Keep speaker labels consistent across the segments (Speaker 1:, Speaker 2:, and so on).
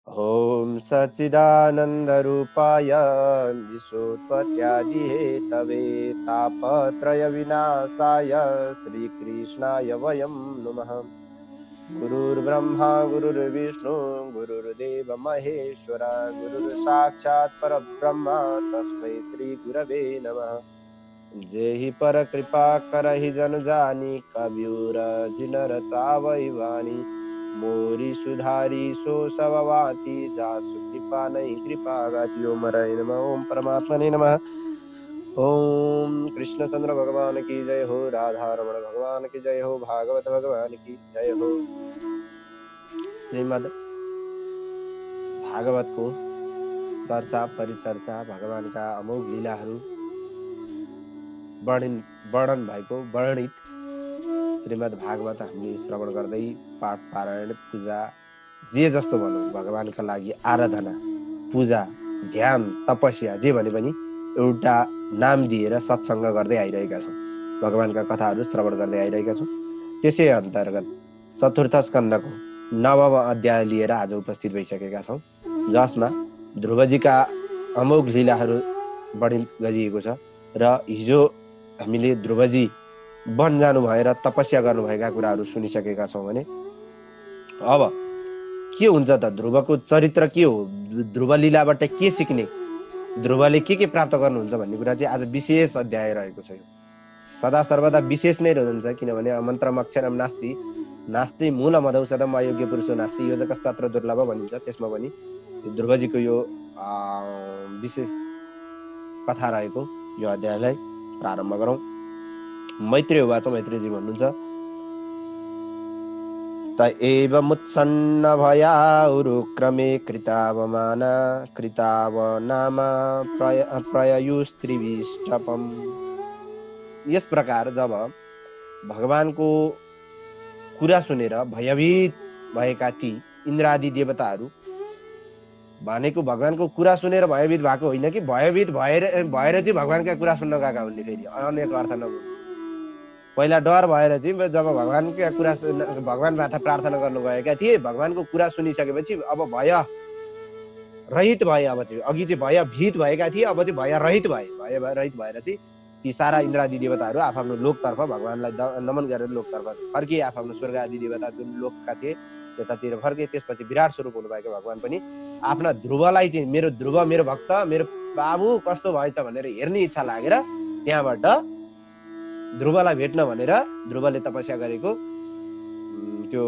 Speaker 1: ॐ सच्चिदानन्दरूपाय विश्वोत्पत्त्यादिहेतवे तापत्रयविनाशाय श्रीकृष्णाय वयं नमः। गुरुर्ब्रह्मा गुरुर्विष्णु गुरुर्देव महेश्वर गुरुर्साक्षात् परब्रह्म तस्मै श्रीगुरवे नमः। जेहि पर कृपा करहि जन जानी कबीर जिनर चावै वाणी मोरी सुधारी सो सबवाती जासु कृपा नहीं कृपा गाती। ओम हराय नमः। ओम परमात्मने नमः। ओम कृष्णचंद्र भगवान की जय हो। राधा रमण भगवान की जय हो। भागवत भगवान की जय हो। श्रीमद् भागवत को चर्चा परिचर्चा भगवानका अमोघ लीलाहरू वर्णन भएको वर्णित श्रीमद् भागवत हामीले श्रवण गर्दै पाठ पारायण पूजा जे जस्तो भनौँ भगवानका लागि आराधना पूजा ध्यान तपस्या जे भने पनि एउटा नाम दिएर सत्सङ्ग गर्दै आइरहेका छौँ। भगवानका कथाहरू श्रवण गर्दै आइरहेका छौँ। त्यसै अन्तर्गत चतुर्थ स्कन्धको 9औं अध्याय लिएर आज उपस्थित भइसकेका छौँ, जसमा ध्रुवजीका अमोघ लीलाहरू वर्णन गरिएको छ। र हिजो हामीले ध्रुवजी वन जानु भएर तपस्या गर्नुभएका कुराहरू सुनिसकेका छौँ भने अब के हुन्छ त, ध्रुवको चरित्र के हो, ध्रुव लीलाबाट के सिक्ने, ध्रुवले के प्राप्त गर्नुहुन्छ भन्ने कुरा चाहिँ आज विशेष अध्याय रहेको छ। सदा सर्वदा विशेष नै रहन्छ, किनभने मन्त्रम अक्षरम नास्ति नास्ति मूल मधौषधम अयोग्य पुरुषो नास्ति योजकस्तत्र दुर्लभ भनिन्छ। त्यसमा पनि ध्रुवजीको यो विशेष कथा रहेको यो अध्यायलाई प्रारम्भ गरौँ। मैत्रेय उवाच, मैत्रेयजी भन्नुहुन्छ, त एवमुत्सन्न भया उरुक्रमे कृतावनाम प्रययुस्त्रिविष्टपम्। यस प्रकार जब भगवानको कुरा सुनेर भयभीत भएका ती इन्द्रादि देवताहरू, भनेको भगवानको कुरा सुनेर भयभीत भएको होइन कि भयभीत भएर चाहिँ भगवानका कुरा सुन्न गएका हुन्। फेरि अनेक अर्थ नबुझ्नु। पहिला डर भएर चाहिँ जब भगवानका कुरा भगवानबाट प्रार्थना गर्नु गएका थिए, भगवानको कुरा सुनिसकेपछि अब भय रहित भए। अब चाहिँ अघि चाहिँ भयभीत भएका थिए, अब चाहिँ भय रहित भए। भय रहित भएर चाहिँ ती सारा इन्द्रादि देवताहरू आफ्नो लोकतर्फ भगवानलाई नमन गरेर लोकतर्फ फर्किए। आफ्नो स्वर्ग आदि देवता जुन लोकका थिए त्यतातिर फर्के। त्यसपछि विराट स्वरूप हुनुभएको भगवान पनि आफ्ना ध्रुवलाई चाहिँ मेरो ध्रुव, मेरो भक्त, मेरो बाबु कस्तो भएछ भनेर हेर्ने इच्छा लागेर त्यहाँबाट ध्रुवलाई भेट्न भनेर ध्रुवले तपस्या गरेको त्यो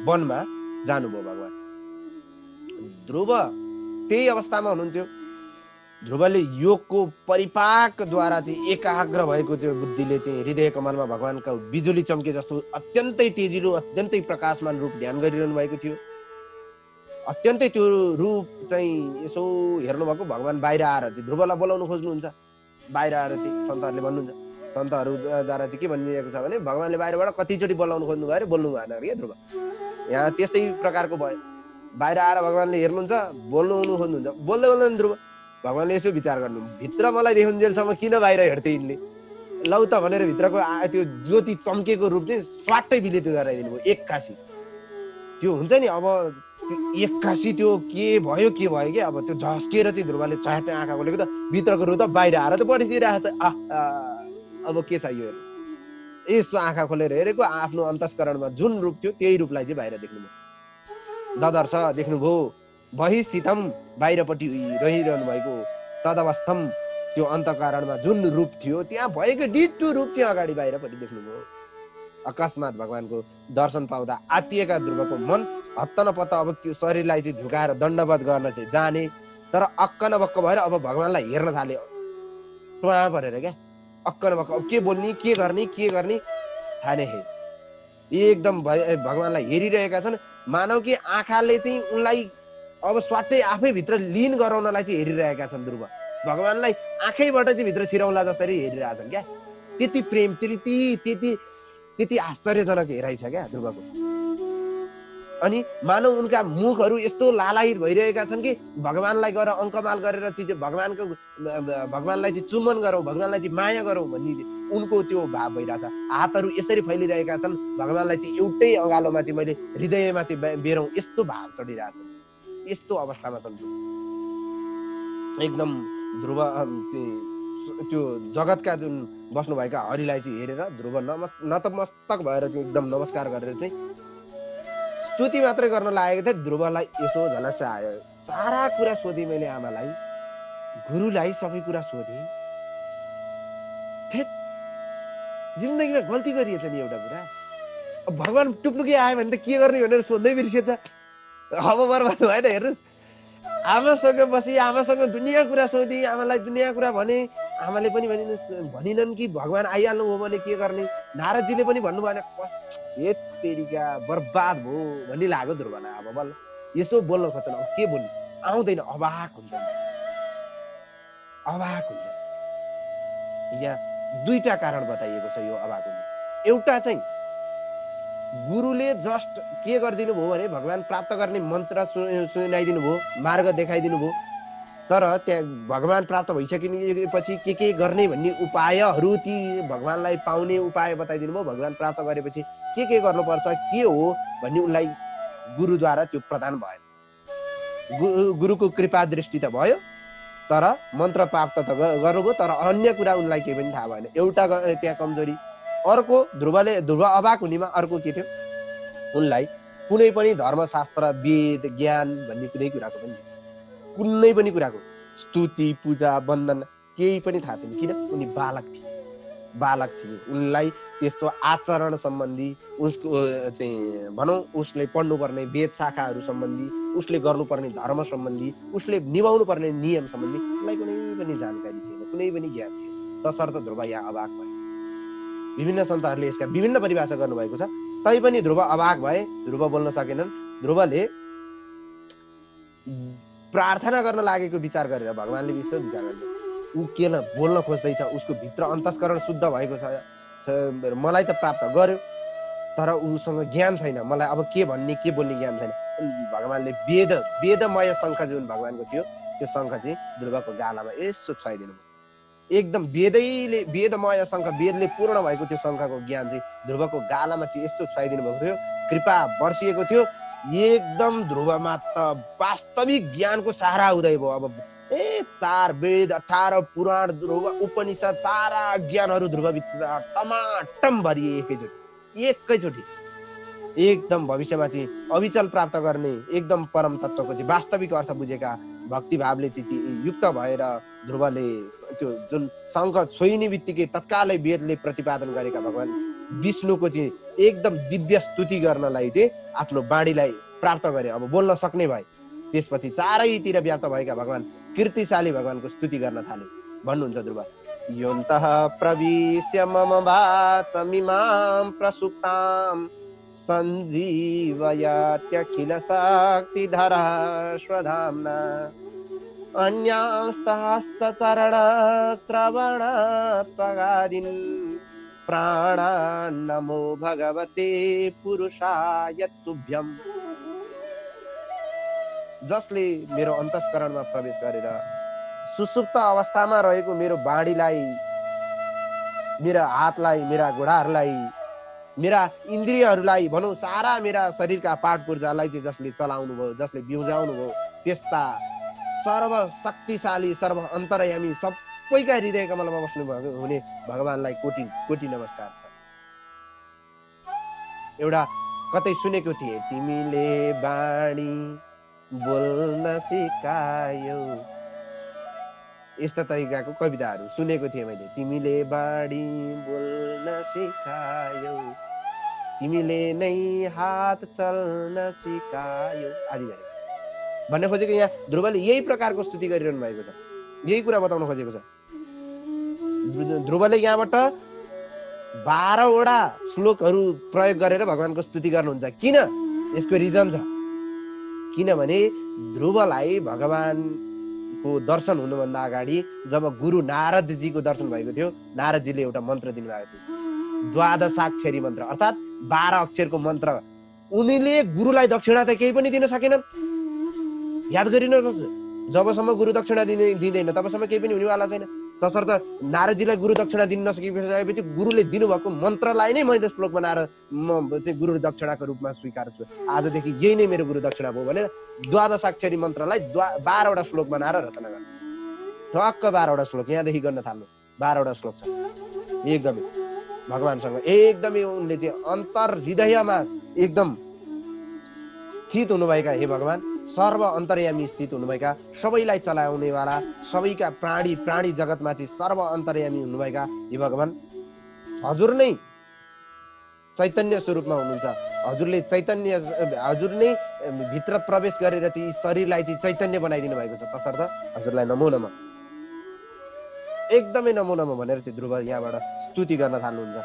Speaker 1: वनमा जानुभयो भगवान। ध्रुव त्यही अवस्थामा हुनुहुन्थ्यो। ध्रुवले योगको परिपाकद्वारा चाहिँ एकाग्र भएको त्यो बुद्धिले चाहिँ हृदय कमलमा भगवानका बिजुली चम्के जस्तो अत्यन्तै तेजिलो अत्यन्तै प्रकाशमान रूप ध्यान गरिरहनु भएको थियो। अत्यन्तै त्यो रूप चाहिँ यसो हेर्नुभएको भगवान बाहिर आएर चाहिँ ध्रुवलाई बोलाउनु खोज्नुहुन्छ। बाहिर आएर चाहिँ सन्तहरूले भन्नुहुन्छ, सन्तहरूद्वारा चाहिँ के भनिएको छ भने भगवानले बाहिरबाट कतिचोटि बोलाउनु खोज्नु भयो अरे, बोल्नु भएन अरे क्या ध्रुव। यहाँ त्यस्तै प्रकारको भयो। बाहिर आएर भगवानले हेर्नुहुन्छ, बोल्नु खोज्नुहुन्छ, बोल्दै बोल्दैन ध्रुव। भगवानले यसो विचार गर्नु, भित्र मलाई देखुन्जेलसम्म किन बाहिर हेर्थे यिनले, लौ त भनेर भित्रको त्यो ज्योति चम्केको रूप चाहिँ स्वाटै विलित गराइदिनु भयो एक्कासी। त्यो हुन्छ नि, अब एक्कासी त्यो के भयो कि अब त्यो झस्केर चाहिँ ध्रुवले च्याट्टै आँखा खोलेको त भित्रको रूप त बाहिर आएर त पढिदिइरहेको छ। अब के छ यो, यसो आँखा खोलेर हेरेको आफ्नो अन्तस्करणमा जुन रूप थियो त्यही रूपलाई चाहिँ बाहिर देख्नुभयो। ददर्श देख्नुभयो बहिस्थितम, बाहिरपट्टि रहिरहनु भएको, तदवस्थम त्यो अन्तःकरणमा जुन रूप थियो त्यहाँ भएको डिटो रूप चाहिँ अगाडि बाहिरपट्टि देख्नुभयो। अकस्मात भगवानको दर्शन पाउँदा आत्तिएका ध्रुवको मन हत्त नपत्त अब त्यो शरीरलाई चाहिँ झुकाएर दण्डवत गर्न चाहिँ जाने, तर अक्क नबक्क भएर अब भगवानलाई हेर्न थाले। टुवा परेर क्या अक्क नबक्क, अब के बोल्ने के गर्ने थाहा नै। एकदम भगवानलाई हेरिरहेका छन्, मानव कि आँखाले चाहिँ उनलाई अब स्वाटै आफै भित्र लीन गराउनलाई चाहिँ हेरिरहेका छन् ध्रुव। भगवानलाई आँखैबाट चाहिँ भित्र छिराउला जसरी हेरिरहेछन् क्या। त्यति प्रेम, त्यति आश्चर्यजनक हेराइ छ क्या ध्रुवको। अनि मानव उनका मुखहरू यस्तो लालायित भइरहेका छन् कि भगवानलाई गएर अङ्कमाल गरेर चाहिँ भगवानलाई चाहिँ चुम्बन गरौँ, भगवानलाई चाहिँ माया गरौँ भन्ने उनको त्यो भाव भइरहेछ। हातहरू यसरी फैलिरहेका छन्, भगवानलाई चाहिँ एउटै अँगालोमा चाहिँ मैले हृदयमा चाहिँ बेरौँ, यस्तो भाव चढिरहेछ। यस्तो अवस्थामा छन् एकदम ध्रुव त्यो जगतका जुन बस्नुभएका हरिलाई चाहिँ हेरेर ध्रुव नतमस्तक भएर चाहिँ एकदम नमस्कार गरेर चाहिँ स्तुति मात्रै गर्न लागेको थिएँ। ध्रुवलाई यसो झलक्क आयो। सारा कुरा सोधेँ मैले आमालाई, गुरुलाई सबै कुरा सोधेँ। जिन्दगीमा गल्ती गरिएछ नि एउटा कुरा। अब भगवान टुप्लुकी आयो भने त के गर्ने भनेर सोध्दै बिर्सिएछ। अब बर्बाद भएन। हेर्नुहोस्, आमासँग बसी आमासँग दुनियाँ कुरा सोधेँ, आमालाई दुनियाँ कुरा भने। आमाले पनि भनिनन् कि भगवान आइहाल्नु हो भने के गर्ने। नारदजीले पनि भन्नु भएन। ए तेरिका बर्बाद भयो भन्ने लाग्यो ध्रुवलाई। अब बल्ल यसो बोल्न खोज्छन्। अब के बोल्नु आउँदैन, अवाक हुन्छ। यहाँ दुईटा कारण बताइएको छ यो अवाक हुने। एउटा चाहिँ गुरुले जस्ट के गरिदिनु भयो भने भगवान प्राप्त गर्ने मन्त्र सुनाइदिनु भयो, मार्ग देखाइदिनु भयो। तर त्यहाँ भगवान प्राप्त भइसकेपछि के गर्ने भन्ने उपायहरू, ती भगवानलाई पाउने उपाय बताइदिनु भयो। भगवान प्राप्त गरेपछि के गर्नुपर्छ, के हो भन्ने उनलाई गुरुद्वारा त्यो प्रदान भयो। गुरुको कृपा दृष्टि त भयो, तर मन्त्र प्राप्त त गर्नुभयो, तर अन्य कुरा उनलाई केही पनि थाहा भएन। एउटा त्यहाँ कमजोरी। अर्को ध्रुव अवाक हुनेमा अर्को के थियो, उनलाई कुनै पनि धर्मशास्त्र, वेद, ज्ञान भन्ने कुनै पनि कुराको स्तुति, पूजा, वन्दन केही पनि थाहा थिएन। किन? उनी बालक थिए। उनलाई त्यस्तो आचरण सम्बन्धी, उसको चाहिँ भनौँ उसले पढ्नुपर्ने वेद शाखाहरू सम्बन्धी, उसले गर्नुपर्ने धर्म सम्बन्धी, उसले निभाउनु पर्ने नियम सम्बन्धी उनलाई कुनै पनि जानकारी थिएन, कुनै पनि ज्ञान थिएन। तसर्थ ध्रुव यहाँ अवाक भए। विभिन्न सन्तहरूले यसका विभिन्न परिभाषा गर्नुभएको छ। तैपनि ध्रुव अवाक भए, ध्रुव बोल्न सकेनन्। ध्रुवले प्रार्थना गर्न लागेको विचार गरेर भगवानले विश्व विचार गर्नु, ऊ के बोल्न खोज्दैछ, उसको भित्र अन्तस्करण शुद्ध भएको छ। मलाई त प्राप्त गर्यो, तर उसँग ज्ञान छैन। मलाई अब के भन्ने, के बोल्ने ज्ञान छैन। भगवानले वेदमय शङ्ख जुन भगवानको थियो, त्यो शङ्ख चाहिँ ध्रुवको गालामा यसो छुवाइदिनु भयो। एकदम वेदमय शङ्ख, वेदले पूर्ण भएको त्यो शङ्खको ज्ञान चाहिँ ध्रुवको गालामा चाहिँ यसो छुवाइदिनु भएको थियो। कृपा बर्सिएको थियो। एकदम ध्रुवमा त वास्तविक ज्ञानको सहारा उदय भयो। अब 4 वेद, 18 पुराण, ध्रुव उपनिषद, सारा ज्ञानहरू ध्रुवभित्र टमाटम भरिए एकैचोटि। एकदम भविष्यमा चाहिँ अविचल प्राप्त गर्ने एकदम परम तत्त्वको चाहिँ वास्तविक अर्थ बुझेका भक्ति भावले चाहिँ युक्त भएर ध्रुवले त्यो जुन शङ्ख छोइने बित्तिकै तत्कालै वेदले प्रतिपादन गरेका भगवान विष्णुको चाहिँ एकदम दिव्य स्तुति गर्नलाई चाहिँ आफ्नो बाणीलाई प्राप्त गरे। अब बोल्न सक्ने भए। त्यसपछि चारैतिर व्याप्त भएका भगवान, कीर्तिशाली भगवानको स्तुति गर्न थाले। भन्नुहुन्छ ध्रुव, योन्तः प्रविश्य मम वाचमिमां प्रसुप्तां सञ्जीवयत्यखिल शक्तिधरः स्वधाम्ना अन्यास्तहस्तचरणश्रवणत्वगादीन् प्राणान् नमो भगवते पुरुषाय तुभ्यम्। जसले मेरो अन्तस्करणमा प्रवेश गरेर सुसुप्त अवस्थामा रहेको मेरो बाणीलाई, मेरा हातलाई, मेरा घुँडाहरूलाई, मेरा इन्द्रियहरूलाई, भनौँ सारा मेरा शरीरका पाठ पूर्जालाई चाहिँ जसले चलाउनु भयो, जसले बिउजाउनु भयो, त्यस्ता सर्वशक्तिशाली, सर्व अन्तर्यामी, सबैका हृदय कमलमा बस्नु भएको हुने भगवानलाई कोटि कोटि नमस्कार छ। एउटा कतै सुनेको थिएँ, तिमीले बाणी बोल्न सिकायौ, यस्ता तरिकाको कविताहरू सुनेको थिएँ मैले। तिमीले बाणी बोल्न सिकायौ, तिमीले नै हात चल्न सिकायौ आदि गरे भन्ने खोजेको। यहाँ ध्रुवले यही प्रकारको स्तुति गरिरहनु भएको छ, यही कुरा बताउन खोजेको छ। ध्रुवले यहाँबाट 12वटा श्लोकहरू प्रयोग गरेर भगवानको स्तुति गर्नुहुन्छ। किन? यसको रिजन छ। किनभने ध्रुवलाई भगवानको दर्शन हुनुभन्दा अगाडि जब गुरु नारदजीको दर्शन भएको थियो, नारदजीले एउटा मन्त्र दिनुभएको थियो, द्वादशाक्षरी मन्त्र, अर्थात् 12 अक्षरको मन्त्र। उनीले गुरुलाई दक्षिणा त केही पनि दिन सकेनन्। याद गरिनुहोस्, जबसम्म गुरु दक्षिणा दिँदैन तबसम्म केही पनि हुनेवाला छैन। तसर्थ नारदजीलाई गुरु दक्षिणा दिन नसकेपछि गुरुले दिनुभएको मन्त्रलाई नै मैले श्लोक बनाएर म चाहिँ गुरु दक्षिणाको रूपमा स्वीकार्छु, आजदेखि यही नै मेरो गुरु दक्षिणा भयो भनेर द्वादशाक्षरी मन्त्रलाई 12 वटा श्लोक बनाएर रचना गर्नु। ठक्क 12 वटा श्लोक यहाँदेखि गर्न थाल्नु। 12 वटा श्लोक छ। एकदमै भगवानसँग एकदमै उनले चाहिँ अन्तर हृदयमा एकदम स्थित हुनुभएका हे भगवान, सर्व अन्तर्यामी स्थित हुनुभएका, सबैलाई चलाउनेवाला, सबैका प्राणी जगतमा चाहिँ सर्व अन्तर्यामी हुनुभएका हे भगवान, हजुर नै चैतन्य स्वरूपमा हुनुहुन्छ। हजुर नै भित्र प्रवेश गरेर चाहिँ शरीरलाई चाहिँ चैतन्य बनाइदिनु भएको छ। तसर्थ हजुरलाई नमो नमः, एकदमै नमो नमः भनेर चाहिँ ध्रुव यहाँबाट स्तुति गर्न थाल्नुहुन्छ।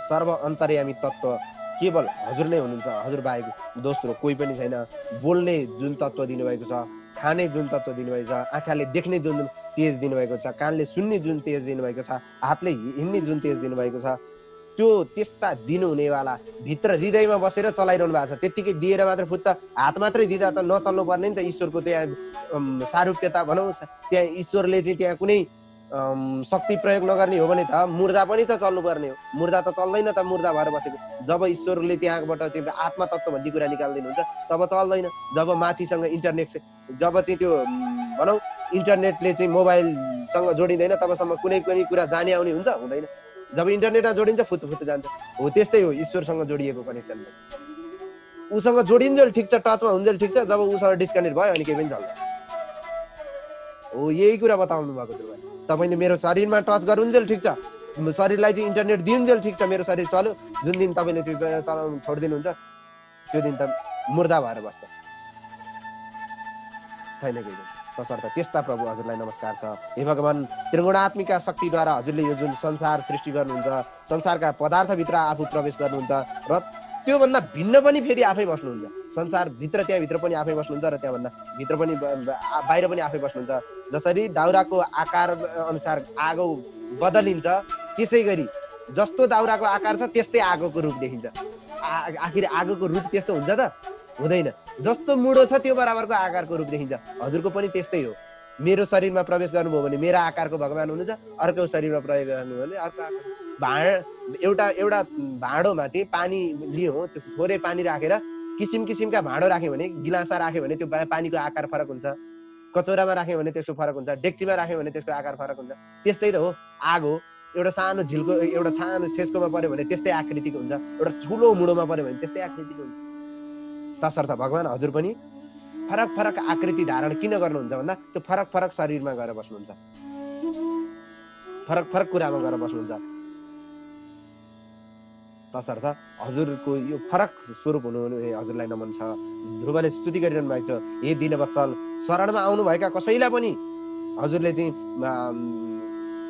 Speaker 1: सर्व अन्तर्यामी तत्त्व केवल हजुर नै हुनुहुन्छ, हजुर बाहेक दोस्रो कोही पनि छैन। बोल्ने जुन तत्त्व दिनुभएको छ, खाने जुन तत्त्व दिनुभएको छ, आँखाले देख्ने जुन तेज दिनुभएको छ, कानले सुन्ने जुन तेज दिनुभएको छ, हातले हिँड्ने जुन तेज दिनुभएको छ, त्यो त्यस्ता दिनुहुनेवाला भित्र हृदयमा बसेर चलाइरहनु भएको छ। त्यत्तिकै दिएर मात्र फुत्त हात मात्रै दिँदा त नचल्नु पर्ने नि त। ईश्वरको त्यहाँ सारूप्यता भनौँ, त्यहाँ ईश्वरले चाहिँ त्यहाँ कुनै शक्ति प्रयोग नगर्ने हो भने त मुर्दा पनि त चल्नु पर्ने हो। मुर्दा त चल्दैन त, मुर्दा भएर बसेको। जब ईश्वरले त्यहाँबाट त्यो आत्मा तत्त्व भन्ने कुरा निकाल्दिनुहुन्छ तब चल्दैन। जब माथिसँग इन्टरनेट, जब चाहिँ त्यो भनौँ इन्टरनेटले चाहिँ मोबाइलसँग जोडिँदैन तबसम्म कुनै पनि कुरा जाने आउने हुन्छ, हुँदैन। जब इन्टरनेटमा जोडिन्छ फुत्तु जान्छ। हो त्यस्तै हो ईश्वरसँग जोडिएको कनेक्सन। उसँग जोडिन्जेल ठिक छ, टचमा हुन्जेल ठिक छ, जब उसँग डिस्कनेक्ट भयो अनि केही पनि चल्दैन। हो यही कुरा बताउनु भएको थियो। तपाईँले मेरो शरीरमा टच गरुन्जेल ठिक छ, शरीरलाई चाहिँ इन्टरनेट दिउन्जेल ठिक छ, मेरो शरीर चल्यो। जुन दिन तपाईँले त्यो चलाउनु छोडिदिनुहुन्छ त्यो दिन त मुर्दा भएर बस्छ, छैन केही। तसर्थ त्यस्ता प्रभु हजुरलाई नमस्कार छ। हे भगवान, त्रिगुणात्मिका शक्तिद्वारा हजुरले यो जुन संसार सृष्टि गर्नुहुन्छ, संसारका पदार्थभित्र आफू प्रवेश गर्नुहुन्छ र त्योभन्दा भिन्न पनि फेरि आफै बस्नुहुन्छ। संसारभित्र त्यहाँभित्र पनि आफै बस्नुहुन्छ र त्यहाँभन्दा भित्र पनि बाहिर पनि आफै बस्नुहुन्छ। जसरी दाउराको आकार अनुसार आगो बदलिन्छ, त्यसै गरी जस्तो दाउराको आकार छ त्यस्तै आगोको रूप देखिन्छ। आखिर आगोको रूप त्यस्तो हुन्छ त? हुँदैन। जस्तो मुडो छ त्यो बराबरको आकारको रूप देखिन्छ। हजुरको पनि त्यस्तै हो। मेरो शरीरमा प्रवेश गर्नुभयो भने मेरा आकारको भगवान हुनुहुन्छ, अर्को शरीरमा प्रवेश गर्नुभयो भने अर्को आकार। एउटा भाँडोमा चाहिँ पानी लियो, त्यो थोरै पानी राखेर किसिम किसिमका भाँडो राख्यो भने, गिलासा राख्यो भने त्यो पानीको आकार फरक हुन्छ, कचौरामा राख्यो भने त्यसको फरक हुन्छ, डेक्चीमा राख्यो भने त्यसको आकार फरक हुन्छ। त्यस्तै त हो आगो। एउटा सानो झिल्को, एउटा सानो छेस्कोमा पर्यो भने त्यस्तै आकृतिको हुन्छ, एउटा ठुलो मुडोमा पर्यो भने त्यस्तै आकृतिको हुन्छ। तसर्थ भगवान हजुर पनि फरक फरक आकृति धारण किन गर्नुहुन्छ भन्दा त्यो फरक फरक शरीरमा गएर बस्नुहुन्छ, फरक फरक कुरामा गएर बस्नुहुन्छ। तसर्थ हजुरको यो फरक स्वरूप हुनु हजुरलाई नमन छ। ध्रुवले स्तुति गरिरहनु भएको छ। हे दीनवत्सल, शरणमा आउनुभएका कसैलाई पनि हजुरले चाहिँ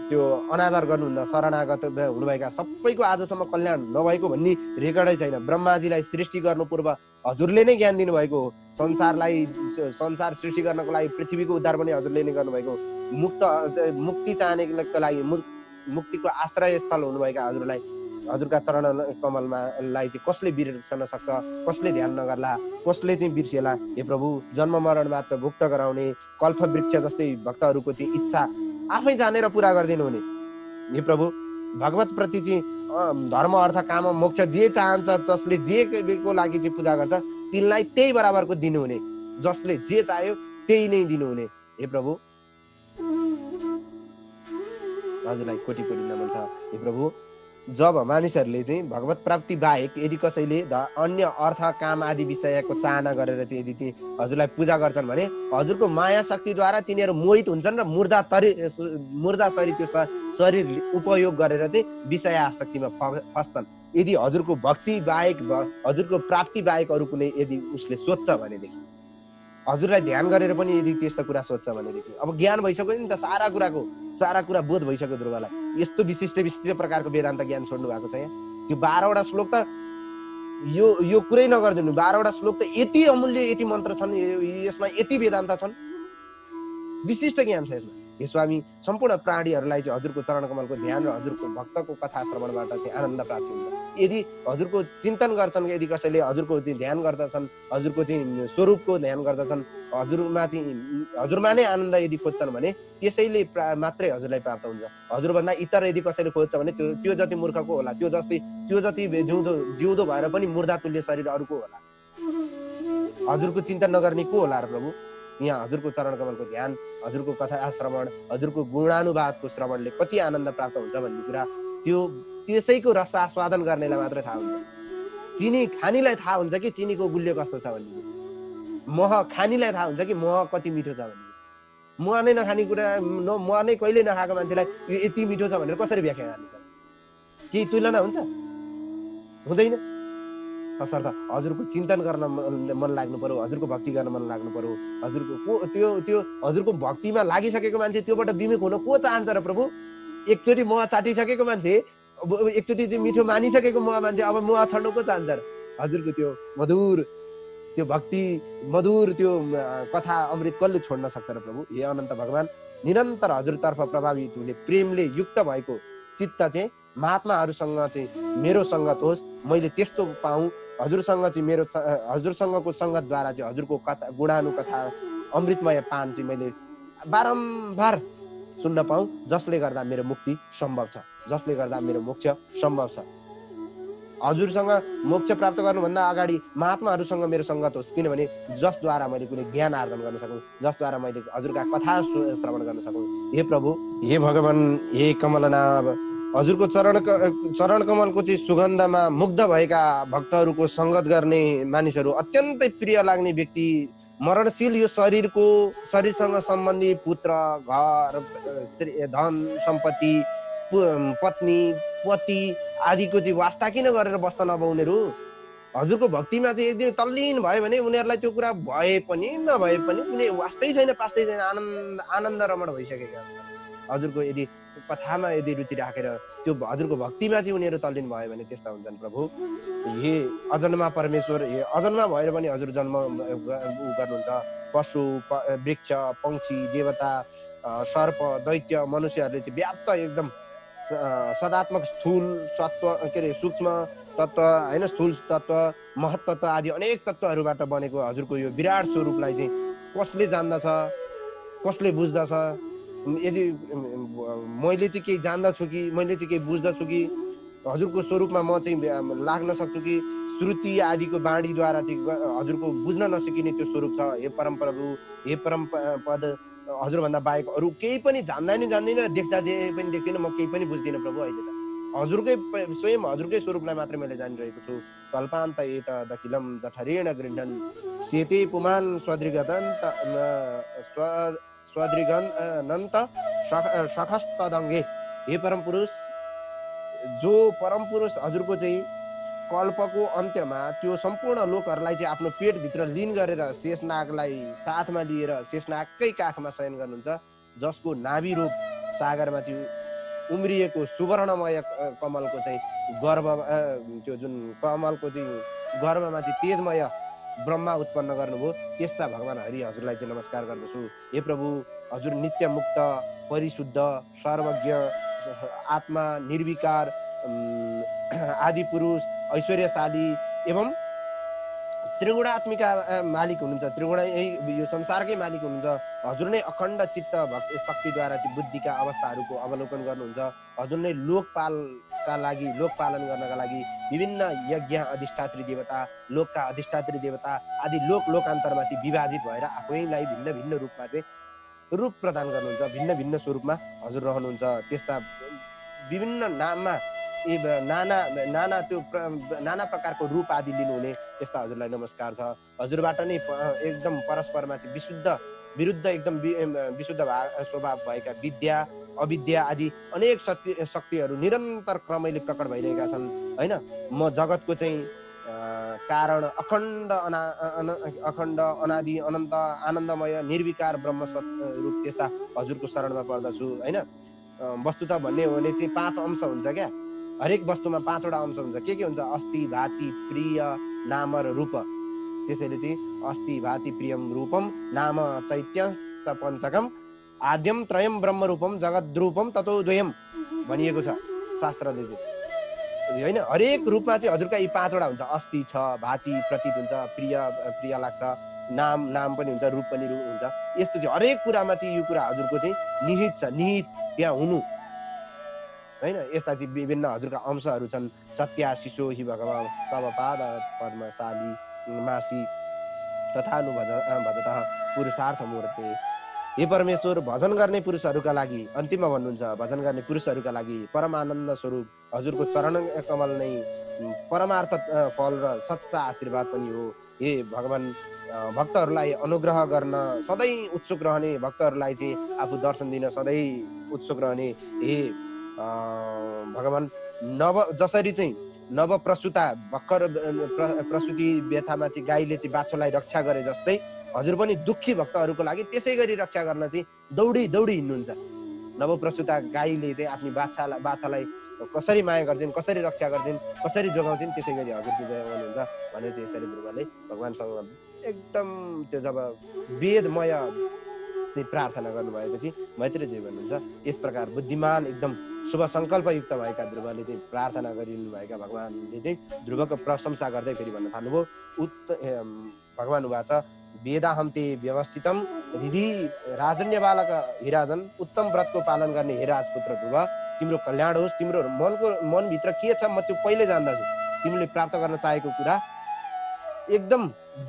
Speaker 1: त्यो अनादर गर्नुहुन्न। शरणागत हुनुभएका सबैको आजसम्म कल्याण नभएको भन्ने रेकर्डै छैन। ब्रह्माजीलाई सृष्टि गर्नु पूर्व हजुरले नै ज्ञान दिनुभएको हो। संसार सृष्टि गर्नको लागि पृथ्वीको उद्धार पनि हजुरले नै गर्नुभएको हो। मुक्ति चाहनेको लागि मुक्तिको आश्रय स्थल हुनुभएका हजुरलाई, हजुरका चरण कमलमालाई चाहिँ कसले बिर्सन सक्छ? कसले ध्यान नगर्ला? कसले चाहिँ बिर्सेला? हे प्रभु, जन्म मरण मात्र भुक्त गराउने कल्प वृक्ष जस्तै भक्तहरूको चाहिँ इच्छा आफै जानेर पुरा गरिदिनु हुने। हे प्रभु, भगवत प्रति चाहिँ धर्म अर्थ काम मोक्ष जे चाहन्छ, जसले जेको लागि चाहिँ पूजा गर्छ तिनलाई त्यही बराबरको दिनुहुने, जसले जे चाह्यो त्यही नै दिनुहुने। हे प्रभु, हजुरलाई कोटि कोटि नमन छ। हे प्रभु, जब मानिसहरूले चाहिँ भगवत प्राप्ति बाहेक यदि कसैले अन्य अर्थ काम आदि विषयको चाहना गरेर चाहिँ यदि हजुरलाई पूजा गर्छन् भने हजुरको माया शक्तिद्वारा तिनीहरू मोहित हुन्छन् र मुर्दा शरीर त्यो शरीर उपयोग गरेर चाहिँ विषय आसक्तिमा फस्छन्। यदि हजुरको भक्ति बाहेक, हजुरको प्राप्ति बाहेक अरू कुनै यदि उसले सोध्छ भनेदेखि, हजुरलाई ध्यान गरेर पनि यदि त्यस्तो कुरा सोध्छ भनेदेखि, अब ज्ञान भइसक्यो नि त, सारा कुरा बोध भइसक्यो ध्रुवलाई। यस्तो विशिष्ट प्रकारको वेदान्त ज्ञान छोड्नु भएको छ यहाँ। त्यो 12 वटा श्लोक त यो कुरै नगर्दिनु। 12 वटा श्लोक त यति अमूल्य, यति मन्त्र छन् यसमा, यति वेदान्त छन्, विशिष्ट ज्ञान छ यसमा। हे स्वामी, सम्पूर्ण प्राणीहरूलाई चाहिँ हजुरको चरण कमलको ध्यान र हजुरको भक्तको कथा श्रवणबाट चाहिँ आनन्द प्राप्ति हुन्छ। यदि हजुरको चिन्तन गर्छन्, यदि कसैले हजुरको चाहिँ ध्यान गर्दछन्, हजुरको चाहिँ स्वरूपको ध्यान गर्दछन्, हजुरमा नै आनन्द यदि खोज्छन् भने त्यसैले मात्रै हजुरलाई प्राप्त हुन्छ। हजुरभन्दा इतर यदि कसैले खोज्छ भने त्यो जति मूर्खको होला, त्यो जति जिउँदो भएर पनि मुर्दा तुल्य शरीर अरूको होला। हजुरको चिन्तन नगर्ने को होला र प्रभु? यहाँ हजुरको चरण कमलको ध्यान, हजुरको कथा श्रवण, हजुरको गुणानुवादको श्रवणले कति आनन्द प्राप्त हुन्छ भन्ने कुरा त्यसैको रस आस्वादन गर्नेलाई मात्रै थाहा हुन्छ। चिनी खानीलाई थाहा हुन्छ कि चिनीको गुल्य कस्तो छ भन्ने, मह खानीलाई थाहा हुन्छ कि मह कति मिठो छ भन्ने। मह नै नखाने कुरा, मह नै कहिले नखाएको मान्छेलाई यो यति मिठो छ भनेर कसरी व्याख्या गर्ने त? केही तुलना हुन्छ? हुँदैन। तसर्थ हजुरको चिन्तन गर्न मन लाग्नु पर्यो, हजुरको भक्ति गर्न मन लाग्नु पर्यो। त्यो हजुरको भक्तिमा लागिसकेको मान्छे त्योबाट विमुख हुन को चाहन्छ र प्रभु? एकचोटि मह चाटिसकेको मान्छे, एकचोटि चाहिँ मिठो मानिसकेको मान्छे अब मह छड्नु को चाहन्छ र? हजुरको त्यो मधुर, त्यो भक्ति मधुर, त्यो कथा अमृत कसले छोड्न सक्छ र प्रभु? हे अनन्त भगवान, निरन्तर हजुरतर्फ प्रभावित हुने प्रेमले युक्त भएको चित्त चाहिँ महात्माहरूसँग चाहिँ मेरो सङ्गत होस्, मैले त्यस्तो पाऊँ। हजुरसँग चाहिँ हजुरसँगको सङ्गतद्वारा चाहिँ हजुरको कथा, गुणानुकथा, अमृतमय पान चाहिँ मैले बारम्बार सुन्न पाऊँ, जसले गर्दा मेरो मुक्ति सम्भव छ, जसले गर्दा मेरो मोक्ष सम्भव छ। हजुरसँग मोक्ष प्राप्त गर्नुभन्दा अगाडि महात्माहरूसँग मेरो सङ्गत होस्, किनभने जसद्वारा मैले कुनै ज्ञान आर्जन गर्न सकौँ, जसद्वारा मैले हजुरका कथा श्रवण गर्न सकौँ। हे प्रभु, हे भगवान, हे कमलनाभ, हजुरको चरण कमलको चाहिँ सुगन्धमा मुग्ध भएका भक्तहरूको सङ्गत गर्ने मानिसहरू, अत्यन्तै प्रिय लाग्ने व्यक्ति, मरणशील यो शरीरसँग सम्बन्धी पुत्र, घर, धन सम्पत्ति, पत्नी, पति आदिको चाहिँ वास्ता किन गरेर बस्छन् अब उनीहरू? हजुरको भक्तिमा चाहिँ एक दिन तल्लीन भयो भने उनीहरूलाई त्यो कुरा भए पनि नभए पनि कुनै वास्तै छैन, पास्तै छैन, आनन्द रमण भइसकेका हुन्छ। हजुरको यदि कथामा यदि रुचि राखेर त्यो हजुरको भक्तिमा चाहिँ उनीहरू तल्लीन भयो भने त्यस्ता हुन्छन् प्रभु। हे अजन्मा परमेश्वर, हे अजन्मा भएर पनि हजुर जन्म गर्नुहुन्छ। पशु, वृक्ष, पंक्षी, देवता, सर्प, दैत्य, मनुष्यहरूले चाहिँ व्याप्त एकदम सदात्मक स्थूल सत्व के अरे सूक्ष्म तत्व होइन, स्थूल तत्व, महत तत्व आदि अनेक तत्वहरूबाट बनेको हजुरको यो विराट स्वरूपलाई चाहिँ कसले जान्दछ, कसले बुझ्दछ? यदि मैले चाहिँ केही जान्दछु कि, मैले चाहिँ केही बुझ्दछु कि, हजुरको स्वरूपमा म चाहिँ लाग्न सक्छु कि श्रुति आदिको बाणीद्वारा चाहिँ हजुरको बुझ्न नसकिने त्यो स्वरूप छ। हे परम प्रभु, हे परम पद, हजुरभन्दा बाहेक अरू केही पनि जान्दैन, देख्दा पनि देख्दिनँ, म केही पनि बुझ्दिनँ प्रभु। अहिले त हजुरकै स्वयं हजुरकै स्वरूपलाई मात्रै मैले जानिरहेको छु। कल्पान्त एत दखिलम जठरेण गृह्णन् सेते पुमान स्वदृगनन्त सखस्तदङ्गे। हे परम पुरुष, जो परम पुरुष हजुरको चाहिँ कल्पको अन्त्यमा त्यो सम्पूर्ण लोकहरूलाई चाहिँ आफ्नो पेटभित्र लीन गरेर शेषनागलाई साथमा लिएर शेषनागकै काखमा शयन गर्नुहुन्छ, जसको नाभि रूप सागरमा चाहिँ उम्रिएको सुवर्णमय कमलको चाहिँ गर्भ, त्यो जुन कमलको चाहिँ गर्भमा चाहिँ तेजमय ब्रह्मा उत्पन्न गर्नुभयो, त्यस्ता भगवान हरि हजुरलाई चाहिँ नमस्कार गर्दछु। हे प्रभु, हजुर नित्य मुक्त, परिशुद्ध, सर्वज्ञ, आत्मा, निर्विकार, आदि पुरुष, ऐश्वर्यशाली एवं त्रिगुणात्मिका मालिक हुनुहुन्छ, यो संसारकै मालिक हुनुहुन्छ। हजुर नै अखण्ड चित्त भक्ति शक्तिद्वारा चाहिँ बुद्धिका अवस्थाहरूको अवलोकन गर्नुहुन्छ। हजुर नै लोकपालका लागि, लोकपालन गर्नका लागि विभिन्न यज्ञ अधिष्ठात्री देवता, लोकका अधिष्ठात्री देवता आदि लोकान्तरमा चाहिँ विभाजित भएर आफैलाई भिन्न भिन्न रूपमा चाहिँ रूप प्रदान गर्नुहुन्छ, भिन्न भिन्न स्वरूपमा हजुर रहनुहुन्छ। त्यस्ता विभिन्न नाममा नाना प्रकारको रूप आदि लिनुहुने त्यस्ता हजुरलाई नमस्कार छ। हजुरबाट नै एकदम परस्परमा चाहिँ विरुद्ध एकदम विशुद्ध स्वभाव भएका विद्या, अविद्या आदि अनेक शक्तिहरू निरन्तर क्रमैले प्रकट भइरहेका छन् होइन। म जगतको चाहिँ कारण, अखण्ड अनादि अनन्त आनन्दमय निर्विकार ब्रह्म रूप त्यस्ता हजुरको शरणमा पर्दछु होइन। वस्तुतः भन्ने हो भने चाहिँ 5 अंश हुन्छ क्या, हरेक वस्तुमा 5वटा अंश हुन्छ। के हुन्छ? अस्ति, भाति, प्रिय, नाम र रूप। त्यसैले चाहिँ अस्ति, भाति, प्रियम, रूपम, नाम चैत्यंश पञ्चकम, आद्यम त्रयम ब्रह्म रूपम, जगद्रूपम ततो द्वयम भनिएको छ शास्त्रले चाहिँ। होइन हरेक रूपमा चाहिँ हजुरका यी 5 वटा हुन्छ। अस्ति छ, भाति प्रतीत हुन्छ, प्रिय प्रिय लाग्छ, नाम पनि हुन्छ, रूप पनि हुन्छ। यस्तो चाहिँ हरेक कुरामा चाहिँ यो कुरा हजुरको चाहिँ निहित छ, निहित त्यहाँ हुनु होइन। यस्ता चाहिँ विभिन्न हजुरका अंशहरू छन्। सत्या शिशो हि भगवान् तब पाद पद्मशाली मासी तथा भजतः पुरुषार्थ मूर्ते। हे परमेश्वर, भजन गर्ने पुरुषहरूका लागि, अन्तिममा भन्नुहुन्छ भजन गर्ने पुरुषहरूका लागि परमानन्द स्वरूप हजुरको चरण कमल नै परमार्थ फल र सच्चा आशीर्वाद पनि हो। हे भगवान्, भक्तहरूलाई अनुग्रह गर्न सधैँ उत्सुक रहने, भक्तहरूलाई चाहिँ आफू दर्शन दिन सधैँ उत्सुक रहने हे भगवान्, जसरी चाहिँ नवप्रसुता भर्खर प्रसुति व्यथामा चाहिँ गाईले चाहिँ बाछोलाई रक्षा गरे जस्तै हजुर पनि दुःखी भक्तहरूको लागि त्यसै गरी रक्षा गर्न चाहिँ दौडी दौडी हिँड्नुहुन्छ। नवप्रसुता गाईले चाहिँ आफ्नो बाछालाई कसरी माया गर्छिन्, कसरी रक्षा गर्छिन्, कसरी जोगाउँछिन्, त्यसै गरी हजुर चाहिँ जोगाउनुहुन्छ भनेर चाहिँ यसरी ध्रुवले भगवान्सँग एकदम त्यो जब वेदमय चाहिँ प्रार्थना गर्नुभएपछि मैत्रेयजी भन्नुहुन्छ यस प्रकार बुद्धिमान एकदम शुभ सङ्कल्पयुक्त भएका ध्रुवले चाहिँ प्रार्थना गरिनुभएका भगवान्ले चाहिँ ध्रुवको प्रशंसा गर्दै फेरि भन्न थाल्नुभयो। भगवान् उवाच वेदाहं ते व्यवस्थितम रिधि राजन्य बालक हिराजन, उत्तम व्रतको पालन गर्ने हे राजपुत्र ध्रुव, तिम्रो कल्याण होस्। तिम्रो मनभित्र के छ म त्यो पहिले जान्दछु। तिमीले प्राप्त गर्न चाहेको कुरा एकदम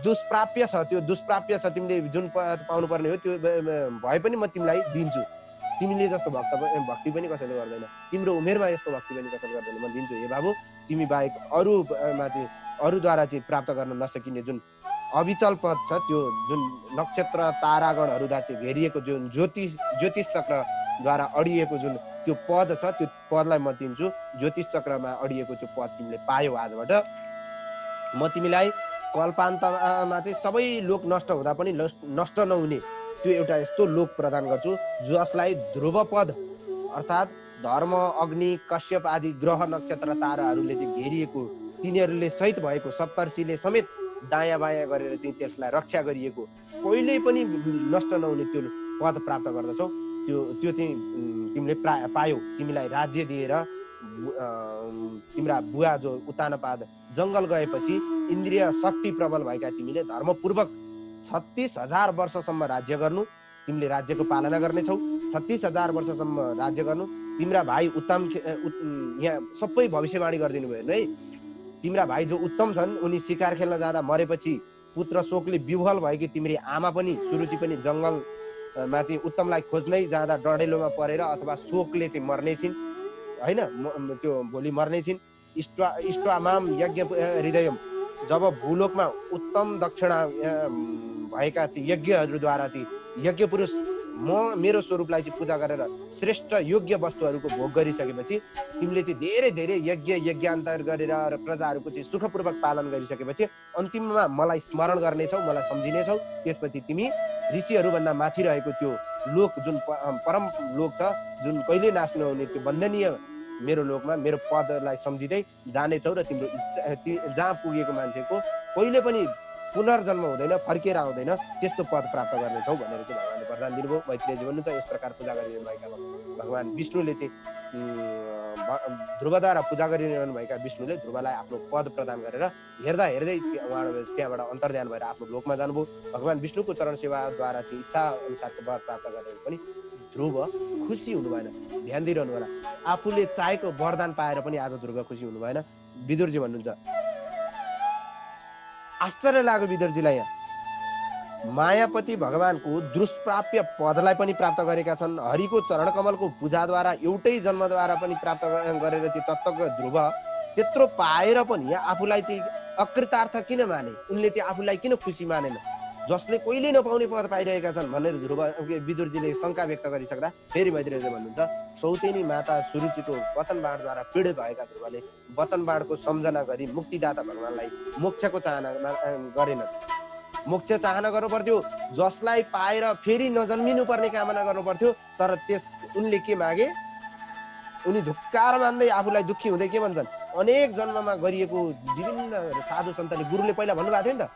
Speaker 1: दुष्प्राप्य छ, त्यो दुष्प्राप्य छ। तिमीले जुन पाउनु पर्ने हो त्यो भए पनि म तिमीलाई दिन्छु। तिमीले जस्तो भक्ति पनि कसैले गर्दैन, तिम्रो उमेरमा यस्तो भक्ति पनि कसैले गर्दैन, म दिन्छु। हे बाबु, तिमी बाहेक अरूमा चाहिँ अरूद्वारा चाहिँ प्राप्त गर्न नसकिने जुन अविचल पद छ, त्यो जुन नक्षत्र तारागणहरूद्वारा चाहिँ घेरिएको जुन ज्योतिष चक्रद्वारा अडिएको जुन त्यो पद छ, त्यो पदलाई म दिन्छु। ज्योतिष चक्रमा अडिएको त्यो पद तिमीले पायौ आजबाट। म तिमीलाई कल्पान्तमा चाहिँ सबै लोक नष्ट हुँदा पनि नष्ट नहुने त्यो एउटा यस्तो लोक प्रदान गर्छु जसलाई ध्रुवपद अर्थात् धर्म, अग्नि, कश्यप आदि ग्रह नक्षत्र ताराहरूले चाहिँ घेरिएको, तिनीहरूले सहित भएको सप्तर्षिले समेत दायाँ बायाँ गरेर चाहिँ त्यसलाई रक्षा गरिएको, कहिल्यै पनि नष्ट नहुने त्यो पद प्राप्त गर्दछौ। त्यो चाहिँ तिमीले पायौ। तिमीलाई राज्य दिएर तिम्रा बुवा जो उत्तानपाद जङ्गल गएपछि इन्द्रिय शक्ति प्रबल भएका तिमीले धर्मपूर्वक 36,000 वर्षसम्म राज्य गर्नु। तिमीले राज्यको पालना गर्नेछौ। 36,000 वर्षसम्म राज्य गर्नु। तिम्रा भाइ उत्तम यहाँ सबै भविष्यवाणी गरिदिनु भयो है। तिम्रा भाइ जो उत्तम छन् उनी शिकार खेल्न जाँदा मरेपछि पुत्र शोकले विह्वल भएकी तिम्री आमा पनि सुरुचि पनि जङ्गलमा चाहिँ उत्तमलाई खोज्नै जाँदा डढेलोमा परेर अथवा शोकले चाहिँ मर्ने छिन् होइन, त्यो भोलि मर्ने छिन्। इष्टमाम यज्ञ हृदयम, जब भूलोकमा उत्तम दक्षिणा भएका चाहिँ यज्ञहरूद्वारा चाहिँ यज्ञ पुरुष मेरो स्वरूपलाई चाहिँ पूजा गरेर श्रेष्ठ योग्य वस्तुहरूको भोग गरिसकेपछि तिमीले चाहिँ धेरै धेरै यज्ञान्तर गरेर र प्रजाहरूको चाहिँ सुखपूर्वक पालन गरिसकेपछि अन्तिममा मलाई स्मरण गर्नेछौ, मलाई सम्झिनेछौ। त्यसपछि तिमी ऋषिहरूभन्दा माथि रहेको त्यो लोक जुन परम लोक छ, जुन कहिले नाश नहुने त्यो वन्दनीय मेरो लोकमा मेरो पदलाई सम्झिँदै जानेछौ र तिम्रो इच्छा जहाँ पुगेको मान्छेको कहिले पनि पुनर्जन्म हुँदैन, फर्केर आउँदैन, त्यस्तो पद प्राप्त गर्नेछौ भनेर चाहिँ भगवान्ले वरदान दिनुभयो। मैत्रेयजी भन्नुहुन्छ यस प्रकार पूजा गरिरहनु भएका भगवान् विष्णुले चाहिँ ध्रुवद्वारा पूजा गरिरहनु भएका विष्णुले ध्रुवलाई आफ्नो पद प्रदान गरेर हेर्दा हेर्दै त्यहाँबाट अन्तर्ध्यान भएर आफ्नो लोकमा जानुभयो। भगवान् विष्णुको चरण सेवाद्वारा चाहिँ इच्छा अनुसारको वर प्राप्त गरेर पनि ध्रुव खुसी हुनु भएन। ध्यान दिइरहनु होला, आफूले चाहेको वरदान पाएर पनि आज ध्रुव खुसी हुनु भएन। विदुरजी भन्नुहुन्छ आश्चर्य लाग्यो विदुरजीलाई, यहाँ मायापति भगवानको दुष्प्राप्य पदलाई पनि प्राप्त गरेका छन्। हरिको चरणकमलको पूजाद्वारा एउटै जन्मद्वारा पनि प्राप्त गरेर चाहिँ तत्त्वको ध्रुव त्यत्रो पाएर पनि यहाँ आफूलाई चाहिँ अकृतार्थ किन माने, उनले चाहिँ आफूलाई किन खुसी मानेन, जसले कहिले नपाउने पद पाइरहेका छन् भनेर ध्रुव विदुरजीले शङ्का व्यक्त गरिसक्दा फेरि मैत्रेयजी भन्नुहुन्छ सौतेनी माता सुरुचिको वचनबाणद्वारा पीडित भएका ध्रुवले वचनबाणको सम्झना गरी मुक्तिदाता भगवानलाई मोक्षको चाहना गरेनन्। मोक्ष चाहना गर्नु पर्थ्यो, जसलाई पाएर फेरि नजन्मिनु पर्ने कामना गर्नु पर्थ्यो, तर उनले के मागे, उनी धुक्कार मान्दै आफूलाई दुःखी हुँदै के भन्छन्, अनेक जन्ममा गरिएको विभिन्न साधु सन्तले गुरुले पहिला भन्नुभएको थियो नि त,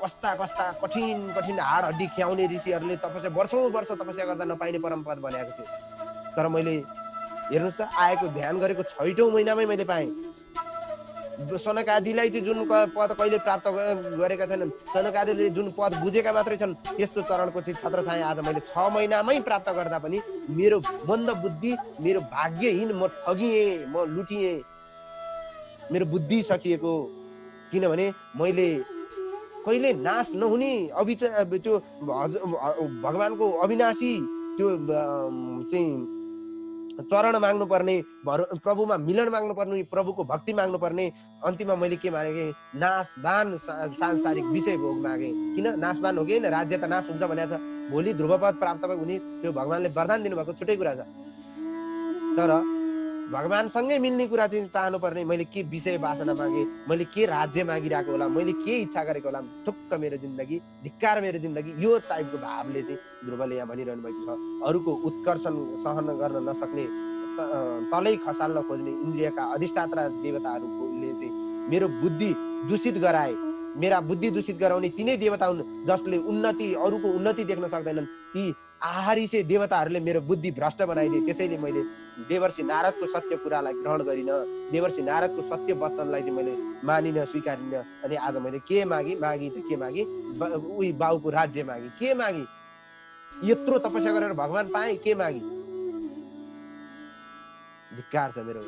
Speaker 1: कस्ता कस्ता कठिन कठिन हाड हड्डी ख्याउने ऋषिहरूले तपस्या वर्षौँ वर्ष तपस्या गर्दा नपाइने परम पद बनाएको थियो, तर मैले हेर्नुहोस् त आएको ध्यान गरेको 6औं महिनामै मैले पाएँ। सनकादिलाई चाहिँ जुन पद कहिले प्राप्त गरेका छैनन्, सनकादिले जुन पद बुझेका मात्रै छन्, त्यस्तो चरणको चाहिँ छत्रछाया आज मैले 6 महिनामै प्राप्त गर्दा पनि मेरो मन्द बुद्धि, मेरो भाग्यहीन, म ठगिएँ, म लुटिएँ, मेरो बुद्धि सकिएको। किनभने मैले कहिले नाश नहुने त्यो भगवानको अविनाशी त्यो चाहिँ चरण माग्नु पर्ने, प्रभुमा मिलन माग्नु पर्ने, प्रभुको भक्ति माग्नु पर्ने, अन्तिममा मैले के मागे? नाशवान सांसारिक विषय भोग मागे। किन नाशवान हो कि होइन? राज्य त नाश हुन्छ भनेको छ। भोलि ध्रुवपद प्राप्त हुने त्यो भगवानले वरदान दिनुभएको छुट्टै कुरा छ। तर भगवानसँगै मिल्ने कुरा चाहिँ चाहनु पर्ने। मैले के विषय वासना मागे, मैले के राज्य मागिरहेको होला, मैले के इच्छा गरेको होला, थुक्क मेरो जिन्दगी, धिक्कार मेरो जिन्दगी, यो टाइपको भावले चाहिँ ध्रुवले यहाँ भनिरहनु भएको छ। अरूको उत्कर्षण सहन गर्न नसक्ने, तलै खसाल्न खोज्ने इन्द्रियका अधिष्ठाता देवताहरूले चाहिँ मेरो बुद्धि दूषित गराए। मेरा बुद्धि दूषित गराउने तिनै देवता हुन् जसले उन्नति, अरूको उन्नति देख्न सक्दैनन्। ती आहारिसे देवताहरूले मेरो बुद्धि भ्रष्ट बनाइदिए। त्यसैले मैले देवर्षि नारदको सत्य कुरालाई ग्रहण गरिन, देवर्षि नारदको सत्य वचनलाई चाहिँ मैले मानिन, स्वीकारिन। अनि आज मैले के मागी त के मागी? उही बाउको राज्य मागी। के मागी? यत्रो तपस्या गरेर भगवान पाएँ, के मागी? धिक्कार छ मेरो।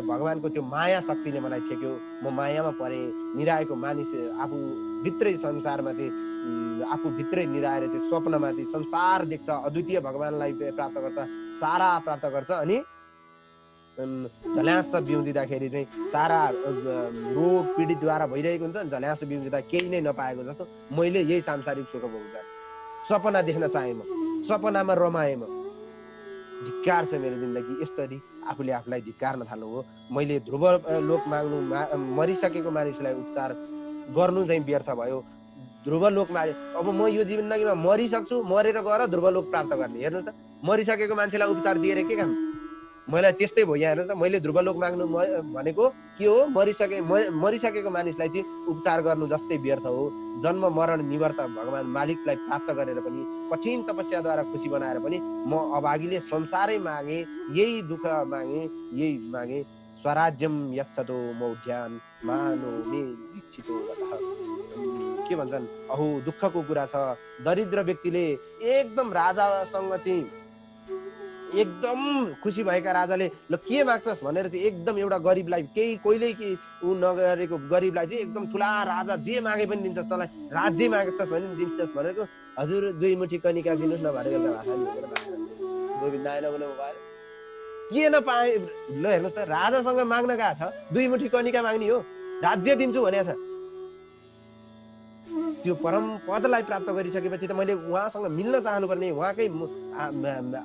Speaker 1: भगवानको त्यो माया शक्तिले मलाई छेक्यो। म मायामा परेँ। निराएको मानिस आफू भित्रै संसारमा चाहिँ आफू भित्रै निराएर चाहिँ स्वप्नमा चाहिँ संसार देख्छ, अद्वितीय भगवानलाई प्राप्त गर्छ, सारा प्राप्त गर्छ। अनि झल्यास बिउजिँदाखेरि चाहिँ सारा रोग पीडितद्वारा भइरहेको हुन्छ। झल्यास बिउजिँदा केही नै नपाएको जस्तो मैले यही सांसारिक सुख भोग्दा सपना देख्न चाहेँ, म सपनामा रमाएँ। म धिक्कार छ मेरो जिन्दगी। यसरी आफूले आफूलाई धिक्कार्न थाल्नु हो। मैले ध्रुव लोक माग्नु, मरिसकेको मानिसलाई उपचार गर्नु चाहिँ व्यर्थ भयो। ध्रुव लोक मारे, अब म यो जिन्दगीमा मरिसक्छु, मरेर गएर ध्रुव लोक प्राप्त गर्ने। हेर्नुहोस् त, मरिसकेको मान्छेलाई उपचार दिएर के काम? मलाई त्यस्तै भयो। यहाँ हेर्नुहोस् त, मैले ध्रुव लोक माग्नु भनेको के हो? मरिसकेको मानिसलाई चाहिँ उपचार गर्नु जस्तै व्यर्थ हो। जन्म मरण निवर्त भगवान मालिकलाई प्राप्त गरेर पनि, कठिन तपस्याद्वारा खुसी बनाएर पनि म अभागीले संसारै मागे, यही दुःख मागे, यही मागे। स्वराज्यम यच्छतो मौढ्यान मानो मे दीक्षितो गतः। के भन्छन्? अहो दुःखको कुरा छ। दरिद्र व्यक्तिले एकदम राजासँग चाहिँ एकदम खुसी भएका राजाले ल के माग्छस् भनेर चाहिँ एकदम एउटा गरिबलाई, केही कहिल्यै के ऊ नगरेको गरिबलाई चाहिँ एकदम ठुला राजा जे मागे पनि दिन्छस्, तँलाई राज्य माग्छस् भने दिन्छस् भनेको, हजुर 2 मुठी कनिका दिनुहोस् न भनेर एउटा भाषा गोविन्द आएन भने भयो। के नपाए? ल हेर्नुहोस् त, राजासँग माग्न गएको छ, 2 मुठी कनिका माग्ने हो, राज्य दिन्छु भनेको छ। त्यो परम पदलाई प्राप्त गरिसकेपछि त मैले उहाँसँग मिल्न चाहनुपर्ने, उहाँकै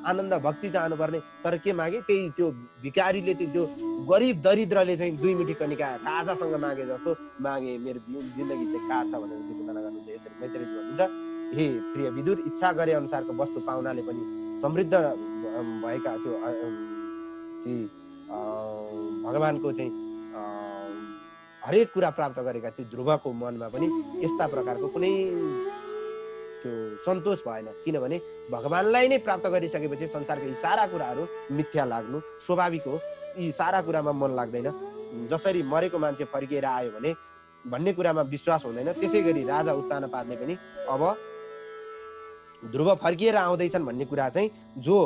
Speaker 1: आनन्द भक्ति चाहनुपर्ने। तर के मागे? त्यही त्यो भिखारीले चाहिँ, त्यो गरिब दरिद्रले चाहिँ 2 मुठी कनिका राजासँग मागे जस्तो मागे। मेरो जिन्दगी चाहिँ का छ भनेर चिन्तना गर्नुहुन्छ। यसरी मैत्रेयले भन्छ, हे प्रिय विदुर, इच्छा गरे अनुसारको वस्तु पाउनाले पनि समृद्ध भएका त्यो भगवानको चाहिँ हरेक कुरा प्राप्त गरेका ती ध्रुवको मनमा पनि यस्ता प्रकारको कुनै त्यो सन्तोष भएन। किनभने भगवानलाई नै प्राप्त गरिसकेपछि संसारका यी सारा कुराहरू मिथ्या लाग्नु स्वाभाविक हो। यी सारा कुरामा मन लाग्दैन। जसरी मरेको मान्छे फर्किएर आयो भने भन्ने कुरामा विश्वास हुँदैन, त्यसै गरी राजा उत्तानपादले पनि अब ध्रुव फर्किएर आउँदैछन् भन्ने कुरा चाहिँ जो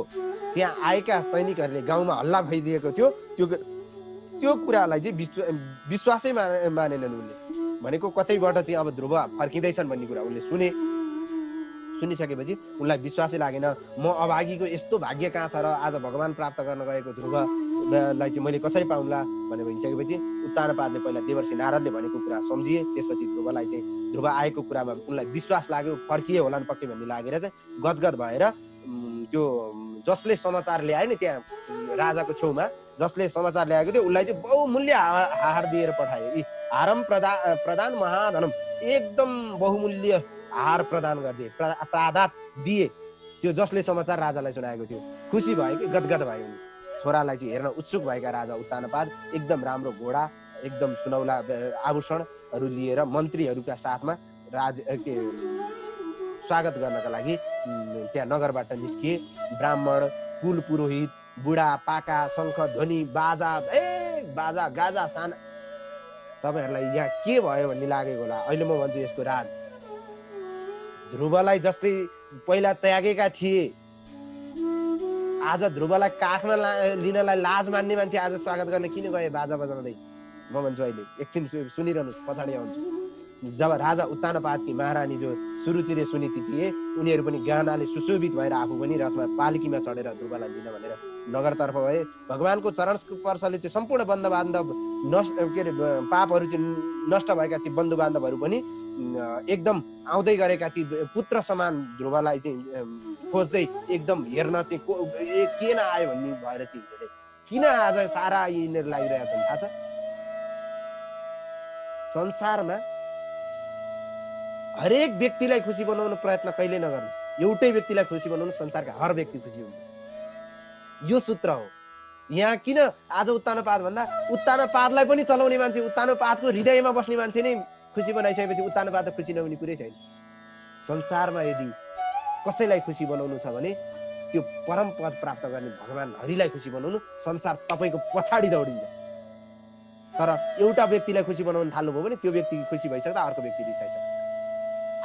Speaker 1: त्यहाँ आएका सैनिकहरूले गाउँमा हल्ला भइदिएको थियो, त्यो कुरालाई चाहिँ विश्वासै मानेनन् उनले। भनेको कतैबाट चाहिँ अब ध्रुव फर्किँदैछन् भन्ने कुरा उनले सुनिसकेपछि उनलाई विश्वासै लागेन। म अभागीको यस्तो भाग्य कहाँ छ र आज भगवान प्राप्त गर्न गएको ध्रुवलाई चाहिँ मैले कसरी पाउला भनेर भनिसकेपछि उत्तानपादले पहिला देवर्षि नारदले भनेको कुरा सम्झिए। त्यसपछि ध्रुवलाई चाहिँ ध्रुव आएको कुरामा उनलाई विश्वास लाग्यो, फर्किए होला नि पक्कै भन्ने लागेर चाहिँ गदगद भएर त्यो जसले समाचार ल्याए नि त्यहाँ राजाको छेउमा जसले समाचार ल्याएको थियो उसलाई चाहिँ बहुमूल्य आहार दिएर पठायो। यी हारम प्रदान महाधनम, एकदम बहुमूल्य आहार प्रदान गरिदिए, प्रादात दिए। त्यो जसले समाचार राजालाई सुनाएको थियो खुसी भयो कि गदगद भयो। उनी छोरालाई चाहिँ हेर्न उत्सुक भएका राजा उत्तानपाद एकदम राम्रो घोडा, एकदम सुनौला आभूषणहरू लिएर मन्त्रीहरूका साथमा स्वागत गर्नका लागि त्यहाँ नगरबाट निस्किए। ब्राह्मण, कुल पुरोहित, बुढा पाका, शङ्ख ध्वनि बाजा बाजा गाजा साना। तपाईहरुलाई यहाँ के भयो भन्ने लागेको होला। अहिले म भन्छु यसको राज। ध्रुवलाई जसले पहिला त्यागेका थिए, आज ध्रुवलाई काखमा लिनलाई लाज मान्ने मान्छे आज स्वागत गर्न किन गए बाजा बजाउँदै? म भन्छु अहिले एकछिन सुनिरहनुहोस्, पछाडि आउँछु। जब राजा उत्तानपादकी महारानी जो सुरुचिरे सुनीति थिए, उनीहरू पनि गानाले सुशोभित भएर आफू पनि रथमा पालकीमा चढेर ध्रुवलाई लिन भनेर नगरतर्फ भए। भगवानको चरण स्पर्शले चाहिँ सम्पूर्ण बन्धु बान्धव के अरे पापहरू चाहिँ नष्ट भएका ती बन्धु बान्धवहरू पनि एकदम आउँदै गरेका ती पुत्र समान ध्रुवलाई चाहिँ खोज्दै एकदम हेर्न चाहिँ किन आयो भन्ने भएर चाहिँ हिँडे। किन आज सारा यिनीहरू लागिरहेका छन् थाहा छ? संसारमा हरेक व्यक्तिलाई खुसी बनाउन प्रयत्न कहिले नगर्नु। एउटै व्यक्तिलाई खुसी बनाउनु, संसारका हर व्यक्ति खुसी हुन्छ। यो सूत्र हो। यहाँ किन आज उत्तानपाद भन्दा उत्तानपादलाई पनि चलाउने मान्छे, उत्तानपादको हृदयमा बस्ने मान्छे नै खुसी बनाइसकेपछि उत्तानपाद त खुसी नहुने कुरै छैन। संसारमा यदि कसैलाई खुसी बनाउनु छ भने त्यो परम पद प्राप्त गर्ने भगवान हरिलाई खुसी बनाउनु, संसार तपाईको पछाडि दौडिन्छ। तर एउटा व्यक्तिलाई खुसी बनाउन थाल्नुभयो भने त्यो व्यक्ति खुसी भइसक्दा अर्को व्यक्ति रिसाइसक्छ।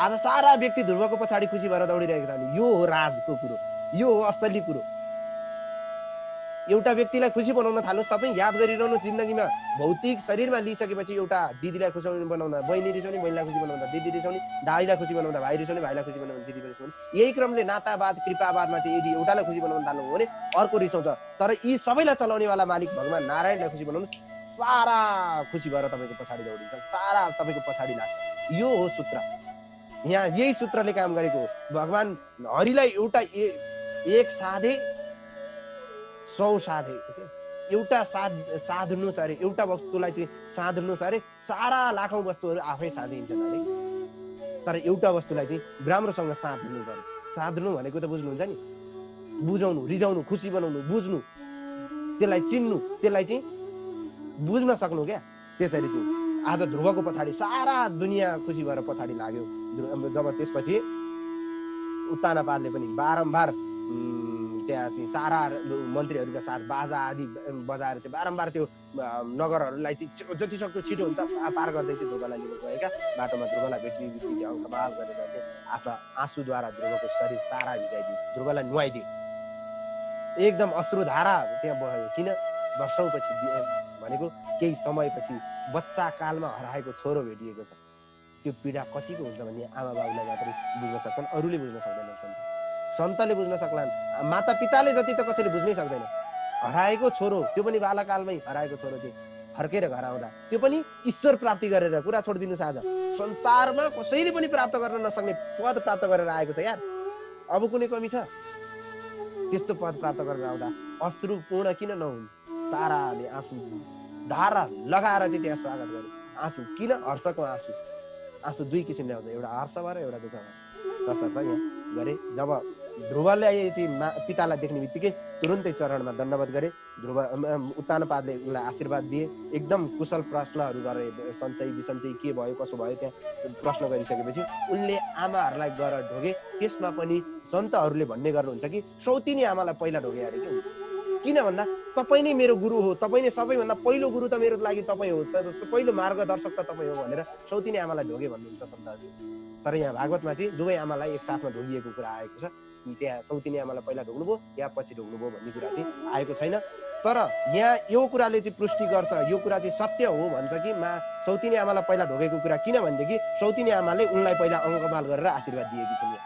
Speaker 1: आज सारा व्यक्ति ध्रुवको पछाडि खुसी भएर दौडिरहेका छन्। यो हो राजको कुरो, यो हो असली कुरो। एउटा व्यक्तिलाई खुसी बनाउन थाल्नुहोस्। तपाईँ याद गरिरहनुहोस्, जिन्दगीमा भौतिक शरीरमा लिइसकेपछि एउटा दिदीलाई खुसी बनाउँदा बहिनी रिसाउने, बहिनीलाई खुसी बनाउँदा दिदी रिसाउने, दाइलाई खुसी बनाउँदा भाइ रिसाउने, भाइलाई खुसी बनाउँदा दिदी रिसाउने। यही क्रमले नातावाद कृपावादमा चाहिँ यदि एउटालाई खुसी बनाउन थाल्नुभयो भने अर्को रिसाउँछ। तर यी सबैलाई चलाउनेवाला मालिक भगवान नारायणलाई खुसी बनाउनुहोस्, सारा खुसी भएर तपाईँको पछाडि दौडिन्छ, सारा तपाईँको पछाडि लाग्छ। यो हो सूत्र। यहाँ यही सूत्रले काम गरेको हो। भगवान हरिलाई एउटा एक साधे 100 साधे, एउटा साध्नु अरे एउटा वस्तुलाई चाहिँ साध्नु अरे सारा लाखौं वस्तुहरू आफै साधिन्छन् अरे। तर एउटा वस्तुलाई चाहिँ राम्रोसँग साध्नु पर्यो। साध्नु भनेको त बुझ्नुहुन्छ नि, बुझाउनु, रिजाउनु, खुसी बनाउनु, बुझ्नु, त्यसलाई चिन्नु, त्यसलाई चाहिँ बुझ्न सक्नु क्या। त्यसरी चाहिँ आज ध्रुवको पछाडि सारा दुनियाँ खुसी भएर पछाडि लाग्यो। जब त्यसपछि उत्तानपादले पनि बारम्बार त्यहाँ चाहिँ सारा मन्त्रीहरूका साथ बाजा आदि बजाएर चाहिँ बारम्बार त्यो नगरहरूलाई चाहिँ जति सक्दो छिटो हुन्छ पार गर्दै चाहिँ ध्रुवलाई लिएर गएका। बाटोमा ध्रुवलाई भेटी अङ्कमाल गरेर चाहिँ आफ्ना आँसुद्वारा ध्रुवको शरीर सारा भिजाइदिए, ध्रुवलाई नुहाइदिए। एकदम अश्रुधारा त्यहाँ बग्यो। किन? वर्षौपछि भनेको केही समयपछि बच्चा कालमा हराएको छोरो भेटिएको छ। त्यो पीडा कतिको हुन्छ भने आमा बाबुलाई मात्रै बुझ्न सक्छन्, अरूले बुझ्न सक्दैनन्। सन्तले बुझ्न सक्लान्, माता पिताले जति त कसैले बुझ्नै सक्दैन। हराएको छोरो, त्यो पनि बालकालमै हराएको छोरो चाहिँ फर्केर घर आउँदा, त्यो पनि ईश्वर प्राप्ति गरेर, कुरा छोडिदिनुहोस् आज संसारमा कसैले पनि प्राप्त गर्न नसक्ने पद प्राप्त गरेर आएको छ यार। अब कुनै कमी छ? त्यस्तो पद प्राप्त गरेर आउँदा अश्रुपूर्ण किन नहुन्? साराले आँसु धारा लगाएर चाहिँ त्यहाँ स्वागत गरे। आँसु किन? हर्षको आँसु। आँसु दुई किसिमले आउँछ, एउटा हर्ष भएर एउटा दुःख भएर। तसर्थ यहाँ गरे। जब ध्रुवले चाहिँ पितालाई देख्ने बित्तिकै तुरुन्तै चरणमा दण्डवत गरे। ध्रुव उत्तानपादले उनलाई आशीर्वाद दिए। एकदम कुशल प्रश्नहरू गरे, सन्चै बिसन्चै के भयो कसो भयो त्यहाँ प्रश्न गरिसकेपछि उनले आमाहरूलाई गएर ढोगे। त्यसमा पनि सन्तहरूले भन्ने गर्नुहुन्छ कि सौतिनी आमालाई पहिला ढोगे अरे के। किन भन्दा तपाईँ नै मेरो गुरु हो, तपाईँ नै सबैभन्दा पहिलो गुरु त मेरो लागि तपाईँ हो, पहिलो मार्गदर्शक त तपाईँ हो भनेर सौतिनी आमालाई ढोगे भन्नुहुन्छ सन्तहरूले। तर यहाँ भागवतमा चाहिँ दुवै आमालाई एक साथमा ढोगिएको कुरा आएको छ। त्यहाँ सौतिनी आमालाई पहिला ढोग्नुभयो या पछि ढोग्नुभयो भन्ने कुरा चाहिँ आएको छैन। तर यहाँ यो कुराले चाहिँ पुष्टि गर्छ, यो कुरा चाहिँ सत्य हो भन्छ कि सौतिनी आमालाई पहिला ढोगेको कुरा। किन भनेदेखि सौतिनी आमाले उनलाई पहिला अङ्कमाल गरेर आशीर्वाद दिएकी छिन्।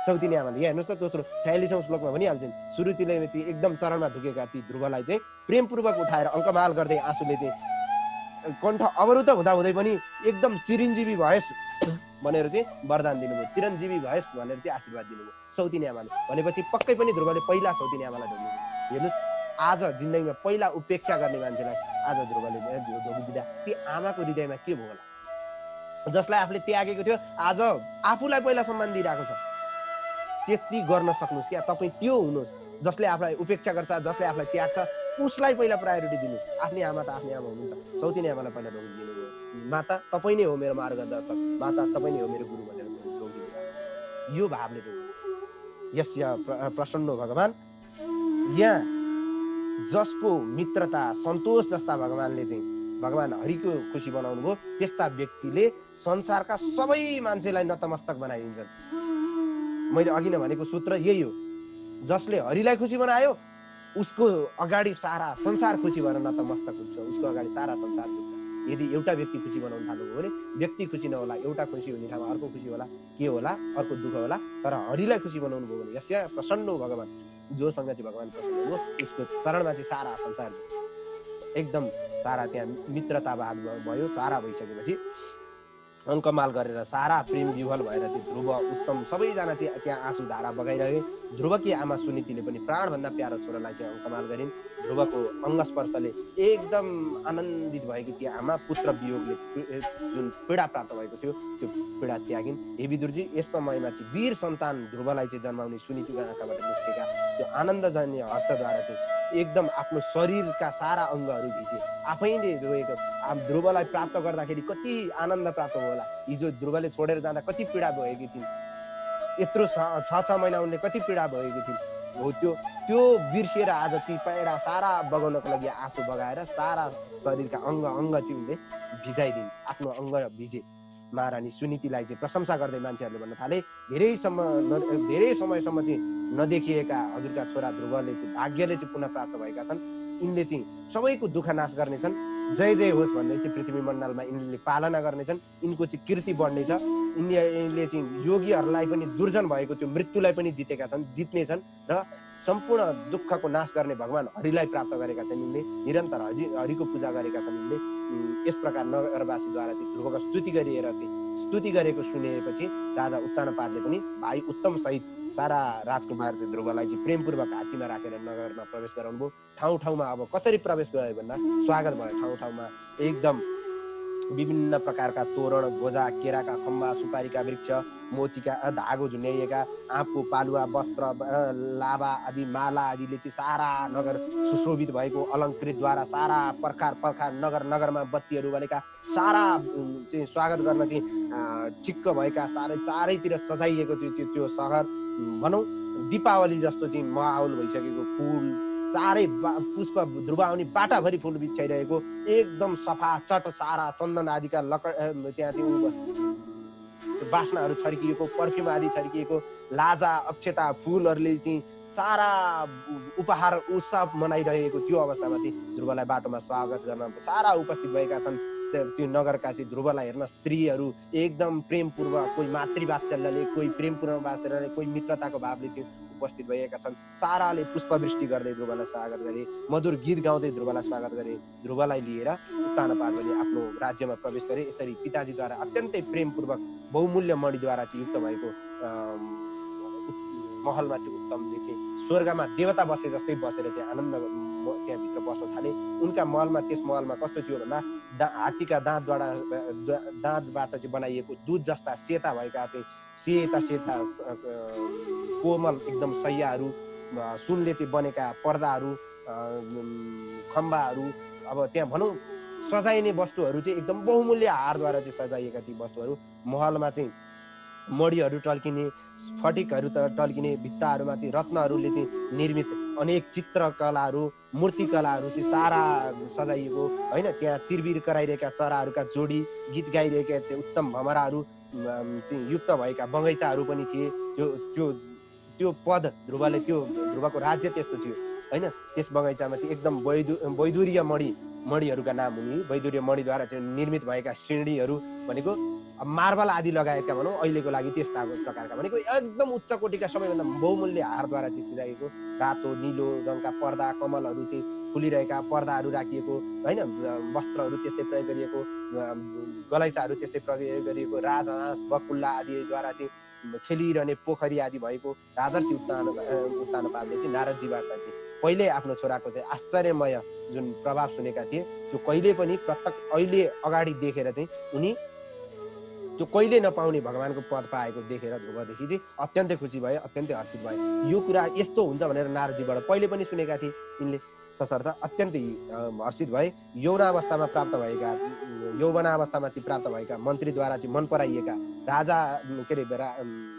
Speaker 1: सौतिनी आमाले यहाँ हेर्नुहोस् त, दोस्रो 46औं श्लोकमा भनिहाल्छन्, सुरुचिले एकदम चरणमा झुकेका ती ध्रुवलाई चाहिँ प्रेमपूर्वक उठाएर अङ्कमाल गर्दै आँसुले चाहिँ कण्ठ अवरुद्ध हुँदाहुँदै पनि एकदम चिरञ्जीवी भएस् भनेर चाहिँ वरदान दिनुभयो। चिरञ्जीवी भएस् भनेर चाहिँ आशीर्वाद दिनुभयो सौतिनी आमाले। भनेपछि पक्कै पनि ध्रुवले पहिला सौतिनी आमालाई ढोग्नुभयो। हेर्नुहोस्, आज जिन्दगीमा पहिला उपेक्षा गर्ने मान्छेलाई आज ध्रुवले ढोगिदिँदा ती आमाको हृदयमा के भयो होला? जसलाई आफूले त्यागेको थियो आज आफूलाई पहिला सम्मान दिइरहेको छ। त्यति गर्न सक्नुहोस् क्या। तपाईँ त्यो हुनुहोस् जसले आफूलाई उपेक्षा गर्छ, जसले आफूलाई त्याग्छ, उसलाई पहिला प्रायोरिटी दिनुहोस्। आफ्नै आमा त आफ्नै आमा हुनुहुन्छ। सौतिनी आमालाई पहिला ढोगिदिनु भयो। माता तपाईँ नै हो मेरो मार्गदर्शक, माता तपाईँ नै हो मेरो गुरु भनेर ढोगिदिनु। यो भावले ढोग्नु। यस्य प्रसन्न भगवान। यहाँ जसको मित्रता सन्तोष जस्ता भगवानले चाहिँ भगवान हरिको खुसी बनाउनु भयो, त्यस्ता व्यक्तिले संसारका सबै मान्छेलाई नतमस्तक बनाइदिन्छन्। मैले अघि नै भनेको सूत्र यही हो, जसले हरिलाई खुसी बनायो उसको अगाडि सारा संसार खुसी भएर नतमस्तक हुन्छ, उसको अगाडि सारा संसार खुसी। यदि एउटा व्यक्ति खुसी बनाउन थाल्नुभयो भने व्यक्ति खुसी नहोला, एउटा खुसी हुने ठाउँमा अर्को खुसी होला, के होला, अर्को दुःख होला। तर हरिलाई खुसी बनाउनु भयो भने यस्य प्रसन्न भगवान, जोसँग चाहिँ भगवान प्रसन्न हो उसको चरणमा चाहिँ सारा संसार एकदम सारा त्यहाँ मित्रतावाद भयो। सारा भइसकेपछि अङ्कमाल गरेर सारा प्रेम विह्वल भएर चाहिँ ध्रुव उत्तम सबैजना चाहिँ त्यहाँ आँसु धारा बगाइरहे। ध्रुवकी आमा सुनीतिले पनि प्राणभन्दा प्यारो छोरालाई चाहिँ अङ्कमाल गरिन्। ध्रुवको अङ्गस्पर्शले एकदम आनन्दित भएकी ती आमा पुत्र वियोगले जुन पीडा प्राप्त भएको थियो त्यो पीडा त्यागिन्। हे विदुरजी, यस समयमा चाहिँ वीर सन्तान ध्रुवलाई चाहिँ जन्माउने सुनीतिको आँखाबाट निस्केका त्यो आनन्दजन्य हर्षद्वारा चाहिँ एकदम आफ्नो शरीरका सारा अङ्गहरू भिजे। आफैले रोएको ध्रुवलाई प्राप्त गर्दाखेरि कति आनन्द प्राप्त होला। हिजो ध्रुवले छोडेर जाँदा कति पीडा भएकी थिइन्, यत्रो 6 महिना उनले कति पीडा भएकी थिइन् हो। त्यो बिर्सिएर आज ती पीडा सारा बगाउनको लागि आँसु बगाएर सारा शरीरका अङ्ग चाहिँ उनले भिजाइदिन्, आफ्नो अङ्ग भिजे। महारानी सुनीतिलाई चाहिँ प्रशंसा गर्दै मान्छेहरूले भन्न थाले, धेरै समयसम्म चाहिँ नदेखिएका हजुरका छोरा ध्रुवले चाहिँ भाग्यले चाहिँ पुनः प्राप्त भएका छन्। यिनले चाहिँ सबैको दुःख नाश गर्नेछन्, जय जय होस् भन्दै चाहिँ पृथ्वी मण्डलमा यिनले पालना गर्नेछन्। यिनको चाहिँ कीर्ति बढ्नेछ। यिनले चाहिँ योगीहरूलाई पनि दुर्जन भएको त्यो मृत्युलाई पनि जितेका छन्, जित्नेछन् र सम्पूर्ण दुःखको नाश गर्ने भगवान हरिलाई प्राप्त गरेका छन्। यिनले निरन्तर हरिको पूजा गरेका छन्। यिनले यस प्रकार नगरवासीद्वारा चाहिँ ध्रुवको स्तुति गरेको सुनेपछि राजा उत्तानपादले पनि भाइ उत्तम सहित सारा राजकुमार चाहिँ ध्रुवलाई चाहिँ प्रेमपूर्वक हात्तीमा राखेर नगरमा प्रवेश गराउनु भयो। ठाउँमा अब कसरी प्रवेश गयो भन्दा स्वागत भयो। ठाउँमा एकदम विभिन्न प्रकारका तोरण, ध्वजा, केराका खम्बा, सुपारीका वृक्ष, मोतीका धागो झुन्याइएका आँपको पालुवा, वस्त्र, लाभा आदि माला आदिले चाहिँ सारा नगर सुशोभित भएको, अलङ्कृतद्वारा सारा पर्खार नगरमा बत्तीहरू बलेका सारा चाहिँ स्वागत गर्न चाहिँ चिक्क भएका चारैतिर सजाइएको त्यो सहर भनौँ दीपावली जस्तो चाहिँ माहौल भइसकेको। फुल चारै पुष्प ध्रुव आउने बाटाभरि फुल बिछाइरहेको, एकदम सफा चट सारा चन्दन आदिका त्यहाँ चाहिँ बास्नाहरू छर्किएको, पर्फ्युम आदि छर्किएको, लाजा अक्षता फुलहरूले चाहिँ सारा उपहार उत्सव मनाइरहेको त्यो अवस्थामा चाहिँ ध्रुवलाई बाटोमा स्वागत गर्न सारा उपस्थित भएका छन्। त्यो नगरका चाहिँ ध्रुवलाई हेर्न स्त्रीहरू एकदम प्रेमपूर्वक, कोही मातृवात्सल्यले, कोही प्रेमपूर्वक वात्सल्यले, कोही मित्रताको भावले चाहिँ उपस्थित भएका छन्। साराले पुष्पवृष्टि गर्दै ध्रुवलाई स्वागत गरे, मधुर गीत गाउँदै ध्रुवलाई स्वागत गरे। ध्रुवलाई लिएर उत्तानपादले आफ्नो राज्यमा प्रवेश गरे। यसरी पिताजीद्वारा अत्यन्तै प्रेमपूर्वक बहुमूल्य मणिद्वारा चाहिँ युक्त भएको महलमा चाहिँ उत्तमले चाहिँ स्वर्गमा देवता बसे जस्तै बसेर चाहिँ आनन्द त्यहाँभित्र बस्न थाले। उनका महलमा, त्यस महलमा कस्तो थियो भन्दा हात्तीका दाँतबाट चाहिँ बनाइएको दुध जस्ता सेता भएका चाहिँ सेता कोमल एकदम सैयाहरू, सुनले चाहिँ बनेका पर्दाहरू, खम्बाहरू, अब त्यहाँ भनौँ सजाइने वस्तुहरू चाहिँ एकदम बहुमूल्य हारद्वारा चाहिँ सजाइएका ती वस्तुहरू। महलमा चाहिँ मणिहरू टल्किने, फटिकहरू टल्किने, भित्ताहरूमा चाहिँ रत्नहरूले चाहिँ निर्मित अनेक चित्रकलाहरू, मूर्तिकलाहरू चाहिँ सारा सजाइएको होइन। त्यहाँ चिरबिर कराइरहेका चराहरूका जोडी, गीत गाइरहेका चाहिँ उत्तम भमराहरू चाहिँ युक्त भएका बगैँचाहरू पनि थिए। त्यो पद ध्रुवले, त्यो ध्रुवको राज्य त्यस्तो थियो होइन। त्यस बगैँचामा चाहिँ एकदम वैदुर्य मणिहरूका नाम हुने, वैदुर्य मणिद्वारा चाहिँ निर्मित भएका श्रेणीहरू भनेको मार्बल आदि लगाएका भनौँ अहिलेको लागि त्यस्ता प्रकारका भनेको एकदम उच्च कोटिका सबैभन्दा बहुमूल्य हारद्वारा चाहिँ सजाइएको रातो नीलो रङका पर्दा, कमलहरू चाहिँ फुलिरहेका पर्दाहरू राखिएको होइन। वस्त्रहरू त्यस्तै प्रयोग गरिएको, गलैँचाहरू त्यस्तै प्रयोग गरिएको, राजहाँस बकुल्ला आदिद्वारा चाहिँ खेलिरहने पोखरी आदि भएको। राजर्षि उत्तानपादले चाहिँ नारदजीबाट चाहिँ पहिले आफ्नो छोराको चाहिँ आश्चर्यमय जुन प्रभाव सुनेका थिए त्यो कहिले पनि प्रत्यक्ष अहिले अगाडि देखेर चाहिँ उनी त्यो कहिले नपाउने भगवानको पद पाएको देखेर ध्रुवदेखि चाहिँ अत्यन्तै खुसी भए, अत्यन्तै हर्षित भए। यो कुरा यस्तो हुन्छ भनेर नारदजीबाट पहिले पनि सुनेका थिए यिनले, तसर्थ अत्यन्तै हर्षित भए। यौवनावस्थामा चाहिँ प्राप्त भएका मन्त्रीद्वारा चाहिँ मन पराइएका राजा के अरे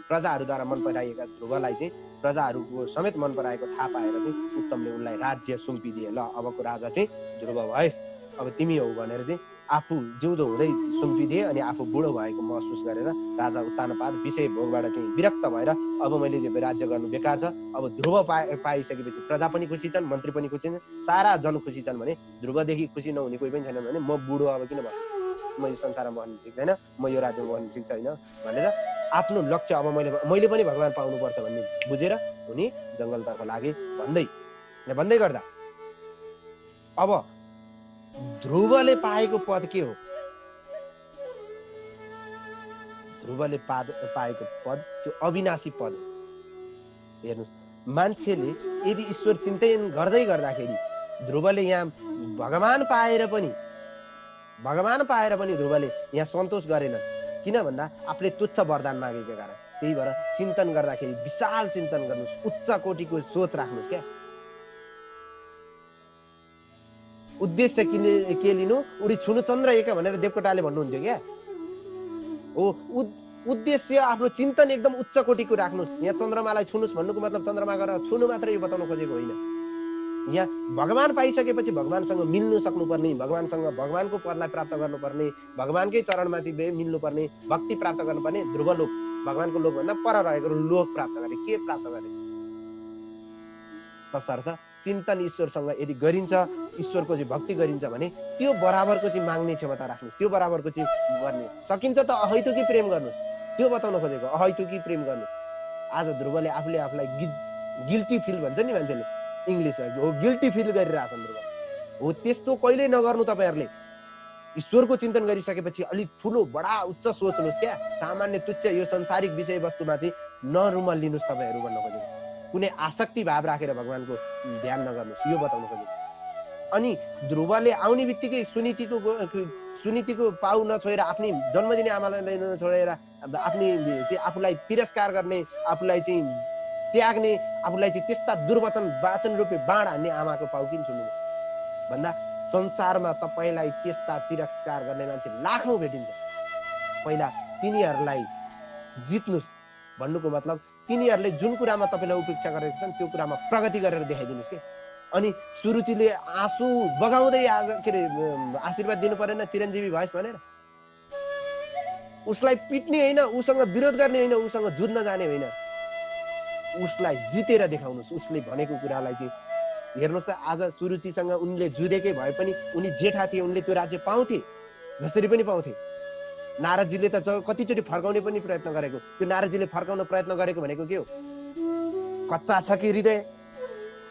Speaker 1: प्रजाहरूद्वारा मन पराइएका ध्रुवलाई चाहिँ प्रजाहरूको समेत मन पराएको थाहा पाएर चाहिँ उत्तमले उनलाई राज्य सुम्पिदिए। ल अबको राजा चाहिँ ध्रुव भएस्, अब तिमी हौ भनेर चाहिँ आफू जिउँदो हुँदै सुम्पिदिए। अनि आफू बुढो भएको महसुस गरेर राजा उत्तानपाद विषय भोगबाट चाहिँ विरक्त भएर अब मैले राज्य गर्नु बेकार छ, अब ध्रुव पाइसकेपछि प्रजा पनि खुसी छन्, मन्त्री पनि खुसी छन्, सारा जन खुसी छन् भने ध्रुवदेखि खुसी नहुने कोही पनि छैन भने म बुढो अब किन भन्छु, म यो संसारमा बस्नु ठिक छैन, म यो राज्यमा बस्नु ठिक छैन भनेर आफ्नो लक्ष्य अब मैले पनि भगवान पाउनुपर्छ भन्ने बुझेर उनी जङ्गलतर्फ लागे। भन्दै गर्दा अब ध्रुवले पाएको पद के हो? ध्रुवले पाएको पद त्यो अविनाशी पद हो। हेर्नुहोस्, मान्छेले यदि ईश्वर चिन्तन गर्दै गर्दाखेरि ध्रुवले यहाँ भगवान पाएर पनि ध्रुवले यहाँ सन्तोष गरेनन्। किन भन्दा आफूले तुच्छ वरदान मागेको कारण। त्यही भएर चिन्तन गर्दाखेरि विशाल चिन्तन गर्नुहोस्, उच्च कोटिको सोच राख्नुहोस्। क्या उद्देश्य के लिनु? उडी छुनु चन्द्र एका भनेर देवकोटाले भन्नुहुन्थ्यो क्या हो। उद्देश्य आफ्नो चिन्तन एकदम उच्च कोटिको राख्नुहोस्। यहाँ चन्द्रमालाई छुनुस् भन्नुको मतलब चन्द्रमा गएर छुनु मात्रै यो बताउन खोजेको होइन। यहाँ भगवान पाइसकेपछि भगवानसँग मिल्नु सक्नुपर्ने, भगवानको पदलाई प्राप्त गर्नुपर्ने, भगवानकै चरणमा चाहिँ मिल्नुपर्ने, भक्ति प्राप्त गर्नुपर्ने। ध्रुवलोक भगवानको लोक भन्दा पर रहेको लोक प्राप्त गरे। के प्राप्त गरे? तसर्थ चिन्तन ईश्वरसँग यदि गरिन्छ, ईश्वरको चाहिँ भक्ति गरिन्छ भने त्यो बराबरको चाहिँ माग्ने क्षमता राख्नुहोस्, त्यो बराबरको चाहिँ गर्ने। सकिन्छ त अहैतुकी प्रेम गर्नुहोस्, त्यो बताउन खोजेको, अहैतुकी प्रेम गर्नुहोस्। आज ध्रुवले आफूले आफूलाई गिल्टी फिल भन्छ नि मान्छेले इङ्ग्लिस हो, गिल्टी फिल गरिरहेछन् ध्रुव हो। त्यस्तो कहिल्यै नगर्नु। तपाईँहरूले ईश्वरको चिन्तन गरिसकेपछि अलिक ठुलो बडा उच्च सोच्नुहोस्। क्या सामान्य तुच्छ यो संसारिक विषयवस्तुमा चाहिँ नरुमल्लिनुहोस् तपाईँहरू भन्न खोजेको। कुनै आसक्ति भाव राखेर भगवानको ध्यान नगर्नुहोस्, यो बताउन खोजेको। अनि ध्रुवले आउने बित्तिकै सुनीतिको पाउ नछोएर, आफ्नै जन्मदिने आमालाई नछोडेर आफ्नै चाहिँ आफूलाई तिरस्कार गर्ने, आफूलाई चाहिँ त्याग्ने, आफूलाई चाहिँ त्यस्ता वाचन रूपे बाण हान्ने आमाको पाउ किन छुनु भन्दा संसारमा तपाईँलाई त्यस्ता तिरस्कार गर्ने मान्छे लाखौँ भेटिन्छ। पहिला तिनीहरूलाई जित्नुहोस् भन्नुको मतलब तिनीहरूले जुन कुरामा तपाईँलाई उपेक्षा गरेका छन् त्यो कुरामा प्रगति गरेर देखाइदिनुहोस्। के अनि सुरुचिले आँसु बगाउँदै के अरे आशीर्वाद दिनु परेन चिरञ्जीवी भएस् भनेर। उसलाई पिट्ने होइन, उसँग विरोध गर्ने होइन, उसँग जुझ्न जाने होइन, उसलाई जितेर देखाउनुहोस्। उसले भनेको कुरालाई चाहिँ हेर्नुहोस् त, आज सुरुचिसँग उनले जुधेकै भए पनि उनी जेठा थिए, उनले त्यो राज्य पाउँथे, जसरी पनि पाउँथे। नारदजीले त कतिचोटि फर्काउने पनि प्रयत्न गरेको। त्यो नारदजीले फर्काउन प्रयत्न गरेको भनेको के हो? कच्चा छ कि हृदय,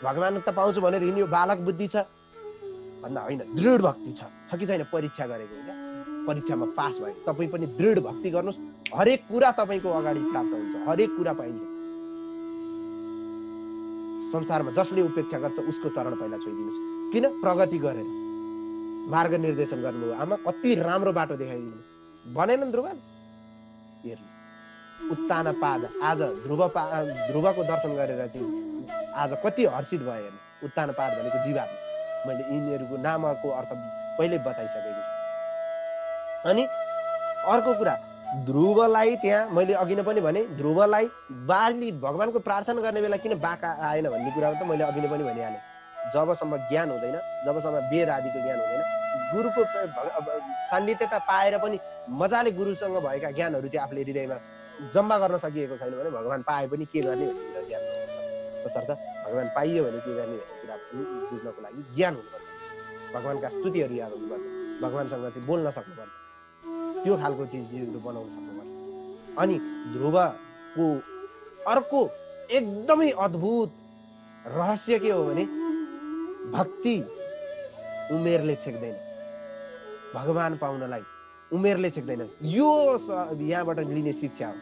Speaker 1: भगवान त पाउँछु भनेर हिँड्यो, बालक बुद्धि छ भन्दा होइन, दृढ भक्ति छ कि छैन परीक्षा गरेको। क्या परीक्षामा पास भयो। तपाईँ पनि दृढ भक्ति गर्नुहोस्, हरेक कुरा तपाईँको अगाडि प्राप्त हुन्छ, हरेक कुरा पाइन्छ। संसारमा जसले उपेक्षा गर्छ उसको चरण पहिला छोइदिनुहोस्। किन? प्रगति गरेर मार्ग निर्देशन गर्नु। आमा कति राम्रो बाटो देखाइदिनु भनेनन् ध्रुव। हेर्नु उत्तानपाद आज ध्रुवको दर्शन गरेर चाहिँ आज कति हर्षित भयो। हेर्नु उत्तानपाद भनेको जीवात्मा। मैले यिनीहरूको नामको अर्थ पहिले बताइसकेको छु। अनि अर्को कुरा, ध्रुवलाई त्यहाँ मैले अघि नै पनि भने, ध्रुवलाई बाली भगवानको प्रार्थना गर्ने बेला किन बाका आएन भन्ने कुरा त मैले अघि नै पनि भनिहालेँ। जबसम्म ज्ञान हुँदैन, जबसम्म वेद आदिको ज्ञान हुँदैन, गुरुको सान्निध्यता पाएर पनि मजाले गुरुसँग भएका ज्ञानहरू चाहिँ आफूले हृदयमा जम्मा गर्न सकिएको छैन भने भगवान पाए पनि के गर्ने भन्ने कुरा ज्ञान हुनुपर्छ। तसर्थ भगवान पाइयो भने के गर्ने भन्ने कुरा बुझ्नको लागि ज्ञान हुनुपर्छ, भगवानका स्तुतिहरू याद हुनुपर्छ, भगवानसँग चाहिँ बोल्न सक्नुपर्छ, त्यो खालको चिजहरू बनाउन सक्नुपर्छ। अनि ध्रुवको अर्को एकदमै अद्भुत रहस्य के हो भने भक्ति उमेरले छेक्दैन। भगवान पाउनलाई उमेरले छेक्दैन। यो यहाँबाट लिने शिक्षा हो।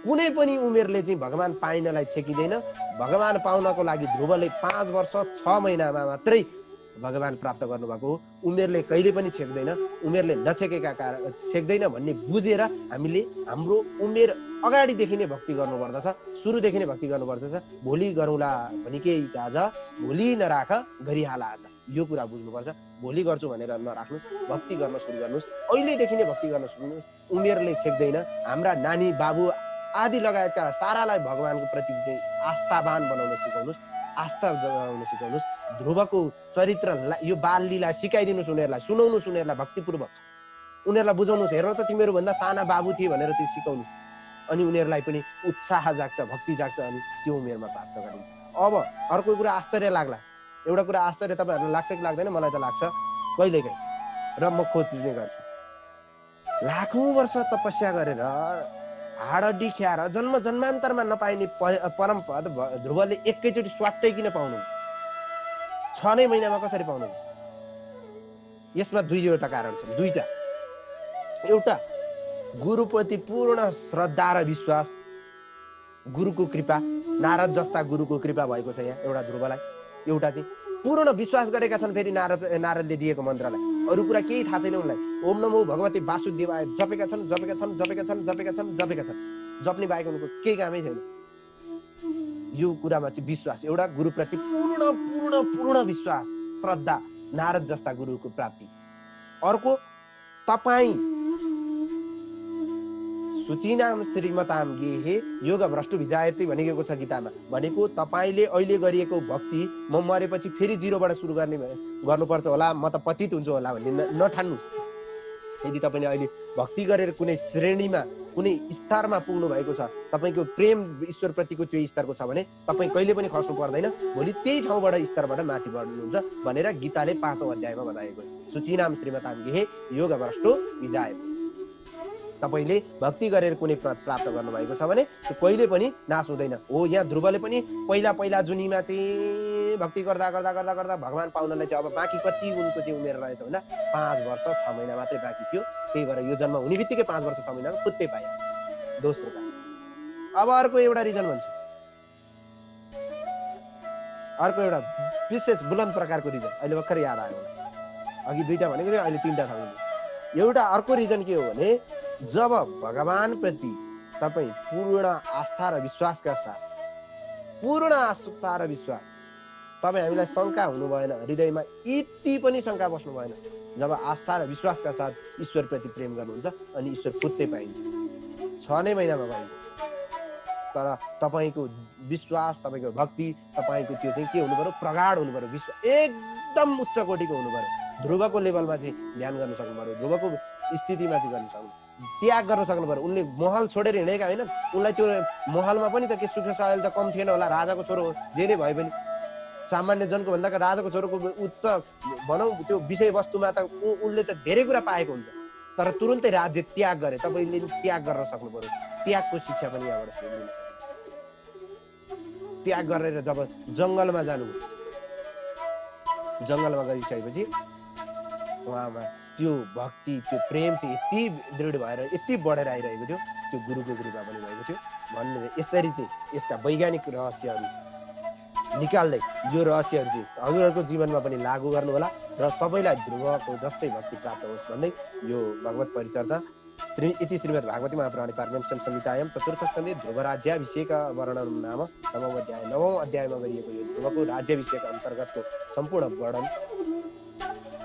Speaker 1: कुनै पनि उमेरले चाहिँ भगवान पाइनलाई छेकिँदैन। भगवान पाउनको लागि ध्रुवले 5 वर्ष 6 महिनामा मात्रै भगवान प्राप्त गर्नुभएको हो। उमेरले कहिले पनि छेक्दैन। उमेरले नछेकेका कारण छेक्दैन भन्ने बुझेर हामीले हाम्रो उमेर अगाडिदेखि नै भक्ति गर्नुपर्दछ, सुरुदेखि नै भक्ति गर्नुपर्दछ। भोलि गरौँला भने केही आज, भोलि नराख गरिहाल आज, यो कुरा बुझ्नुपर्छ। भोलि गर्छु भनेर नराख्नुहोस्, भक्ति गर्न सुरु गर्नुहोस्। अहिलेदेखि नै भक्ति गर्न सुरु गर्नुहोस्। उमेरले छेक्दैन। हाम्रा नानी बाबु आदि लगायतका सारालाई भगवानको प्रति चाहिँ आस्थावान बनाउन सिकाउनुहोस्, आस्था जगाउन सिकाउनुहोस्। ध्रुवको चरित्र यो बाल लीला सिकाइदिनुहोस् उनीहरूलाई, सुनाउनुहोस् उनीहरूलाई भक्तिपूर्वक, उनीहरूलाई बुझाउनुहोस्। हेर त तिमीहरू भन्दा साना बाबु थिए भनेर चाहिँ सिकाउनु। अनि उनीहरूलाई पनि उत्साह जाग्छ, भक्ति जाग्छ, अनि त्यो उमेरमा प्राप्त गरिन्छ। अब अर्को कुरा आश्चर्य लाग्ला। एउटा कुरा आश्चर्य तपाईँहरूलाई लाग्छ कि लाग्दैन? मलाई त लाग्छ कहिलेकाहीँ, र म खोज्ने गर्छु। लाखौं वर्ष तपस्या गरेर हाडहड्डी ख्याएर जन्म जन्मान्तरमा नपाइने परमपद ध्रुवले एकैचोटि स्वाट्टै किन पाउनु? 6 नै महिनामा कसरी पाउनु? यसमा दुईवटा कारण छन्, दुईटा। एउटा गुरुप्रति पूर्ण श्रद्धा र विश्वास, गुरुको कृपा, नारद जस्ता गुरुको कृपा भएको छ यहाँ एउटा ध्रुवलाई। एउटा चाहिँ पूर्ण विश्वास गरेका छन् फेरि नारदले दिएको मन्त्रलाई। अरू कुरा केही थाहा छैन उनलाई। ओम नमो भगवते वासुदेवाय जपेका छन्, जपेका छन्, जपेका छन्, जपेका छन्, जपेका छन्। जप्ने बाहेक उनको केही कामै छैन। यो कुरामा चाहिँ विश्वास, एउटा गुरुप्रति पूर्ण पूर्ण पूर्ण विश्वास, श्रद्धा, नारद जस्ता गुरुको प्राप्ति। अर्को, तपाईँ शुचिनाम श्रीमताम गेहे योग भ्रष्टु विजायते भनेको छ गीतामा। भनेको तपाईँले अहिले गरिएको भक्ति म मरेपछि फेरि जिरोबाट सुरु गर्नुपर्छ होला, म त पतित हुन्छु होला भन्ने नठान्नुहोस्। यदि तपाईँले अहिले भक्ति गरेर कुनै श्रेणीमा, कुनै स्तरमा पुग्नु भएको छ, तपाईँको प्रेम ईश्वरप्रतिको त्यो स्तरको छ भने तपाईँ कहिले पनि खस्नु पर्दैन। भोलि त्यही ठाउँबाट स्तरबाट माथि बढ्नुहुन्छ भनेर गीताले 5औं अध्यायमा बताएको। शुचिनाम श्रीमताम गेहे योग भ्रष्टु विजायते। तपाईँले भक्ति गरेर कुनै प्राप्त गर्नुभएको छ भने त्यो कहिले पनि नाश हुँदैन। हो, यहाँ ध्रुवले पनि पहिला जुनीमा चाहिँ भक्ति गर्दा गर्दा गर्दा गर्दा भगवान पाउनलाई चाहिँ अब बाँकी कति उनको चाहिँ उमेर रहेछ भन्दा 5 वर्ष 6 महिना मात्रै बाँकी थियो। त्यही भएर यो जन्म हुने बित्तिकै 5 वर्ष 6 महिनामा फुत्तै पाए। दोस्रो कारण। अब अर्को एउटा रिजन भन्छु, अर्को एउटा विशेष बुलन्द प्रकारको रिजन अहिले भर्खर याद आयो मलाई। अघि 2टा भनेको थियो, अहिले 3टा ठाउँ। एउटा अर्को रिजन के हो भने, जब भगवान प्रति तपाईँ पूर्ण आस्था र विश्वासका साथ, पूर्ण आस्था र विश्वास, तपाईँ हामीलाई शङ्का हुनु भएन, हृदयमा यति पनि शङ्का बस्नु भएन। जब आस्था र विश्वासका साथ ईश्वरप्रति प्रेम गर्नुहुन्छ अनि ईश्वर फुत्तै पाइन्छ, 6 नै महिनामा पाइन्छ। तर तपाईँको विश्वास, तपाईँको भक्ति, तपाईँको त्यो चाहिँ के हुनु पर्यो? प्रगाढ हुनु पर्यो, विश्वास एकदम उच्च कोटिको हुनु पर्यो। ध्रुवको लेभलमा चाहिँ ध्यान गर्न सक्नु पर्यो, ध्रुवको स्थितिमा चाहिँ गर्न सक्नु, त्याग गर्न सक्नु पर्यो। उनले महल छोडेर हिँडेका होइन, उनलाई त्यो महलमा पनि त के सुख सयल त कम थिएन होला। राजाको छोरो हो, जे नै भए पनि सामान्य जनको भन्दा राजाको छोरोको उच्च भनौँ त्यो विषयवस्तुमा त उनले त धेरै कुरा पाएको हुन्छ। तर तुरुन्तै राज्य त्याग गरे। तपाईँले त्याग गर्न सक्नु पर्यो। त्यागको शिक्षा पनि यहाँबाट सिक्नु। त्याग गरेर जब जङ्गलमा जानुभयो, जङ्गलमा गइसकेपछि उहाँमा त्यो भक्ति, त्यो प्रेम चाहिँ यति दृढ भएर यति बढेर आइरहेको थियो, त्यो गुरुको कृपा पनि भएको थियो भन्ने। यसरी चाहिँ यसका वैज्ञानिक रहस्यहरू निकाल्दै यो रहस्यहरू चाहिँ हजुरहरूको जीवनमा पनि लागू गर्नुहोला र सबैलाई ध्रुवको जस्तै भक्ति प्राप्त होस् भन्दै यो भगवत परिचर्चा इति श्रीमद् भागवती महापुराणे पारमहंस्यां संहितायां चतुर्थ स्कन्धे ध्रुवराज्याभिषेक वर्णन नाम 9औं अध्यायमा गरिएको यो ध्रुवको राज्याभिषेक अन्तर्गतको सम्पूर्ण वर्णन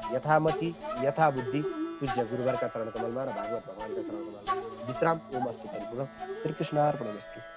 Speaker 1: यथामति यथाबुद्धि पूज्य गुरुवरका चरण कमलमा र भागवत भगवानका चरण कमलमा विश्राम। ओम अस्तु परिपूर्ण। श्री कृष्णार्पणमस्तु।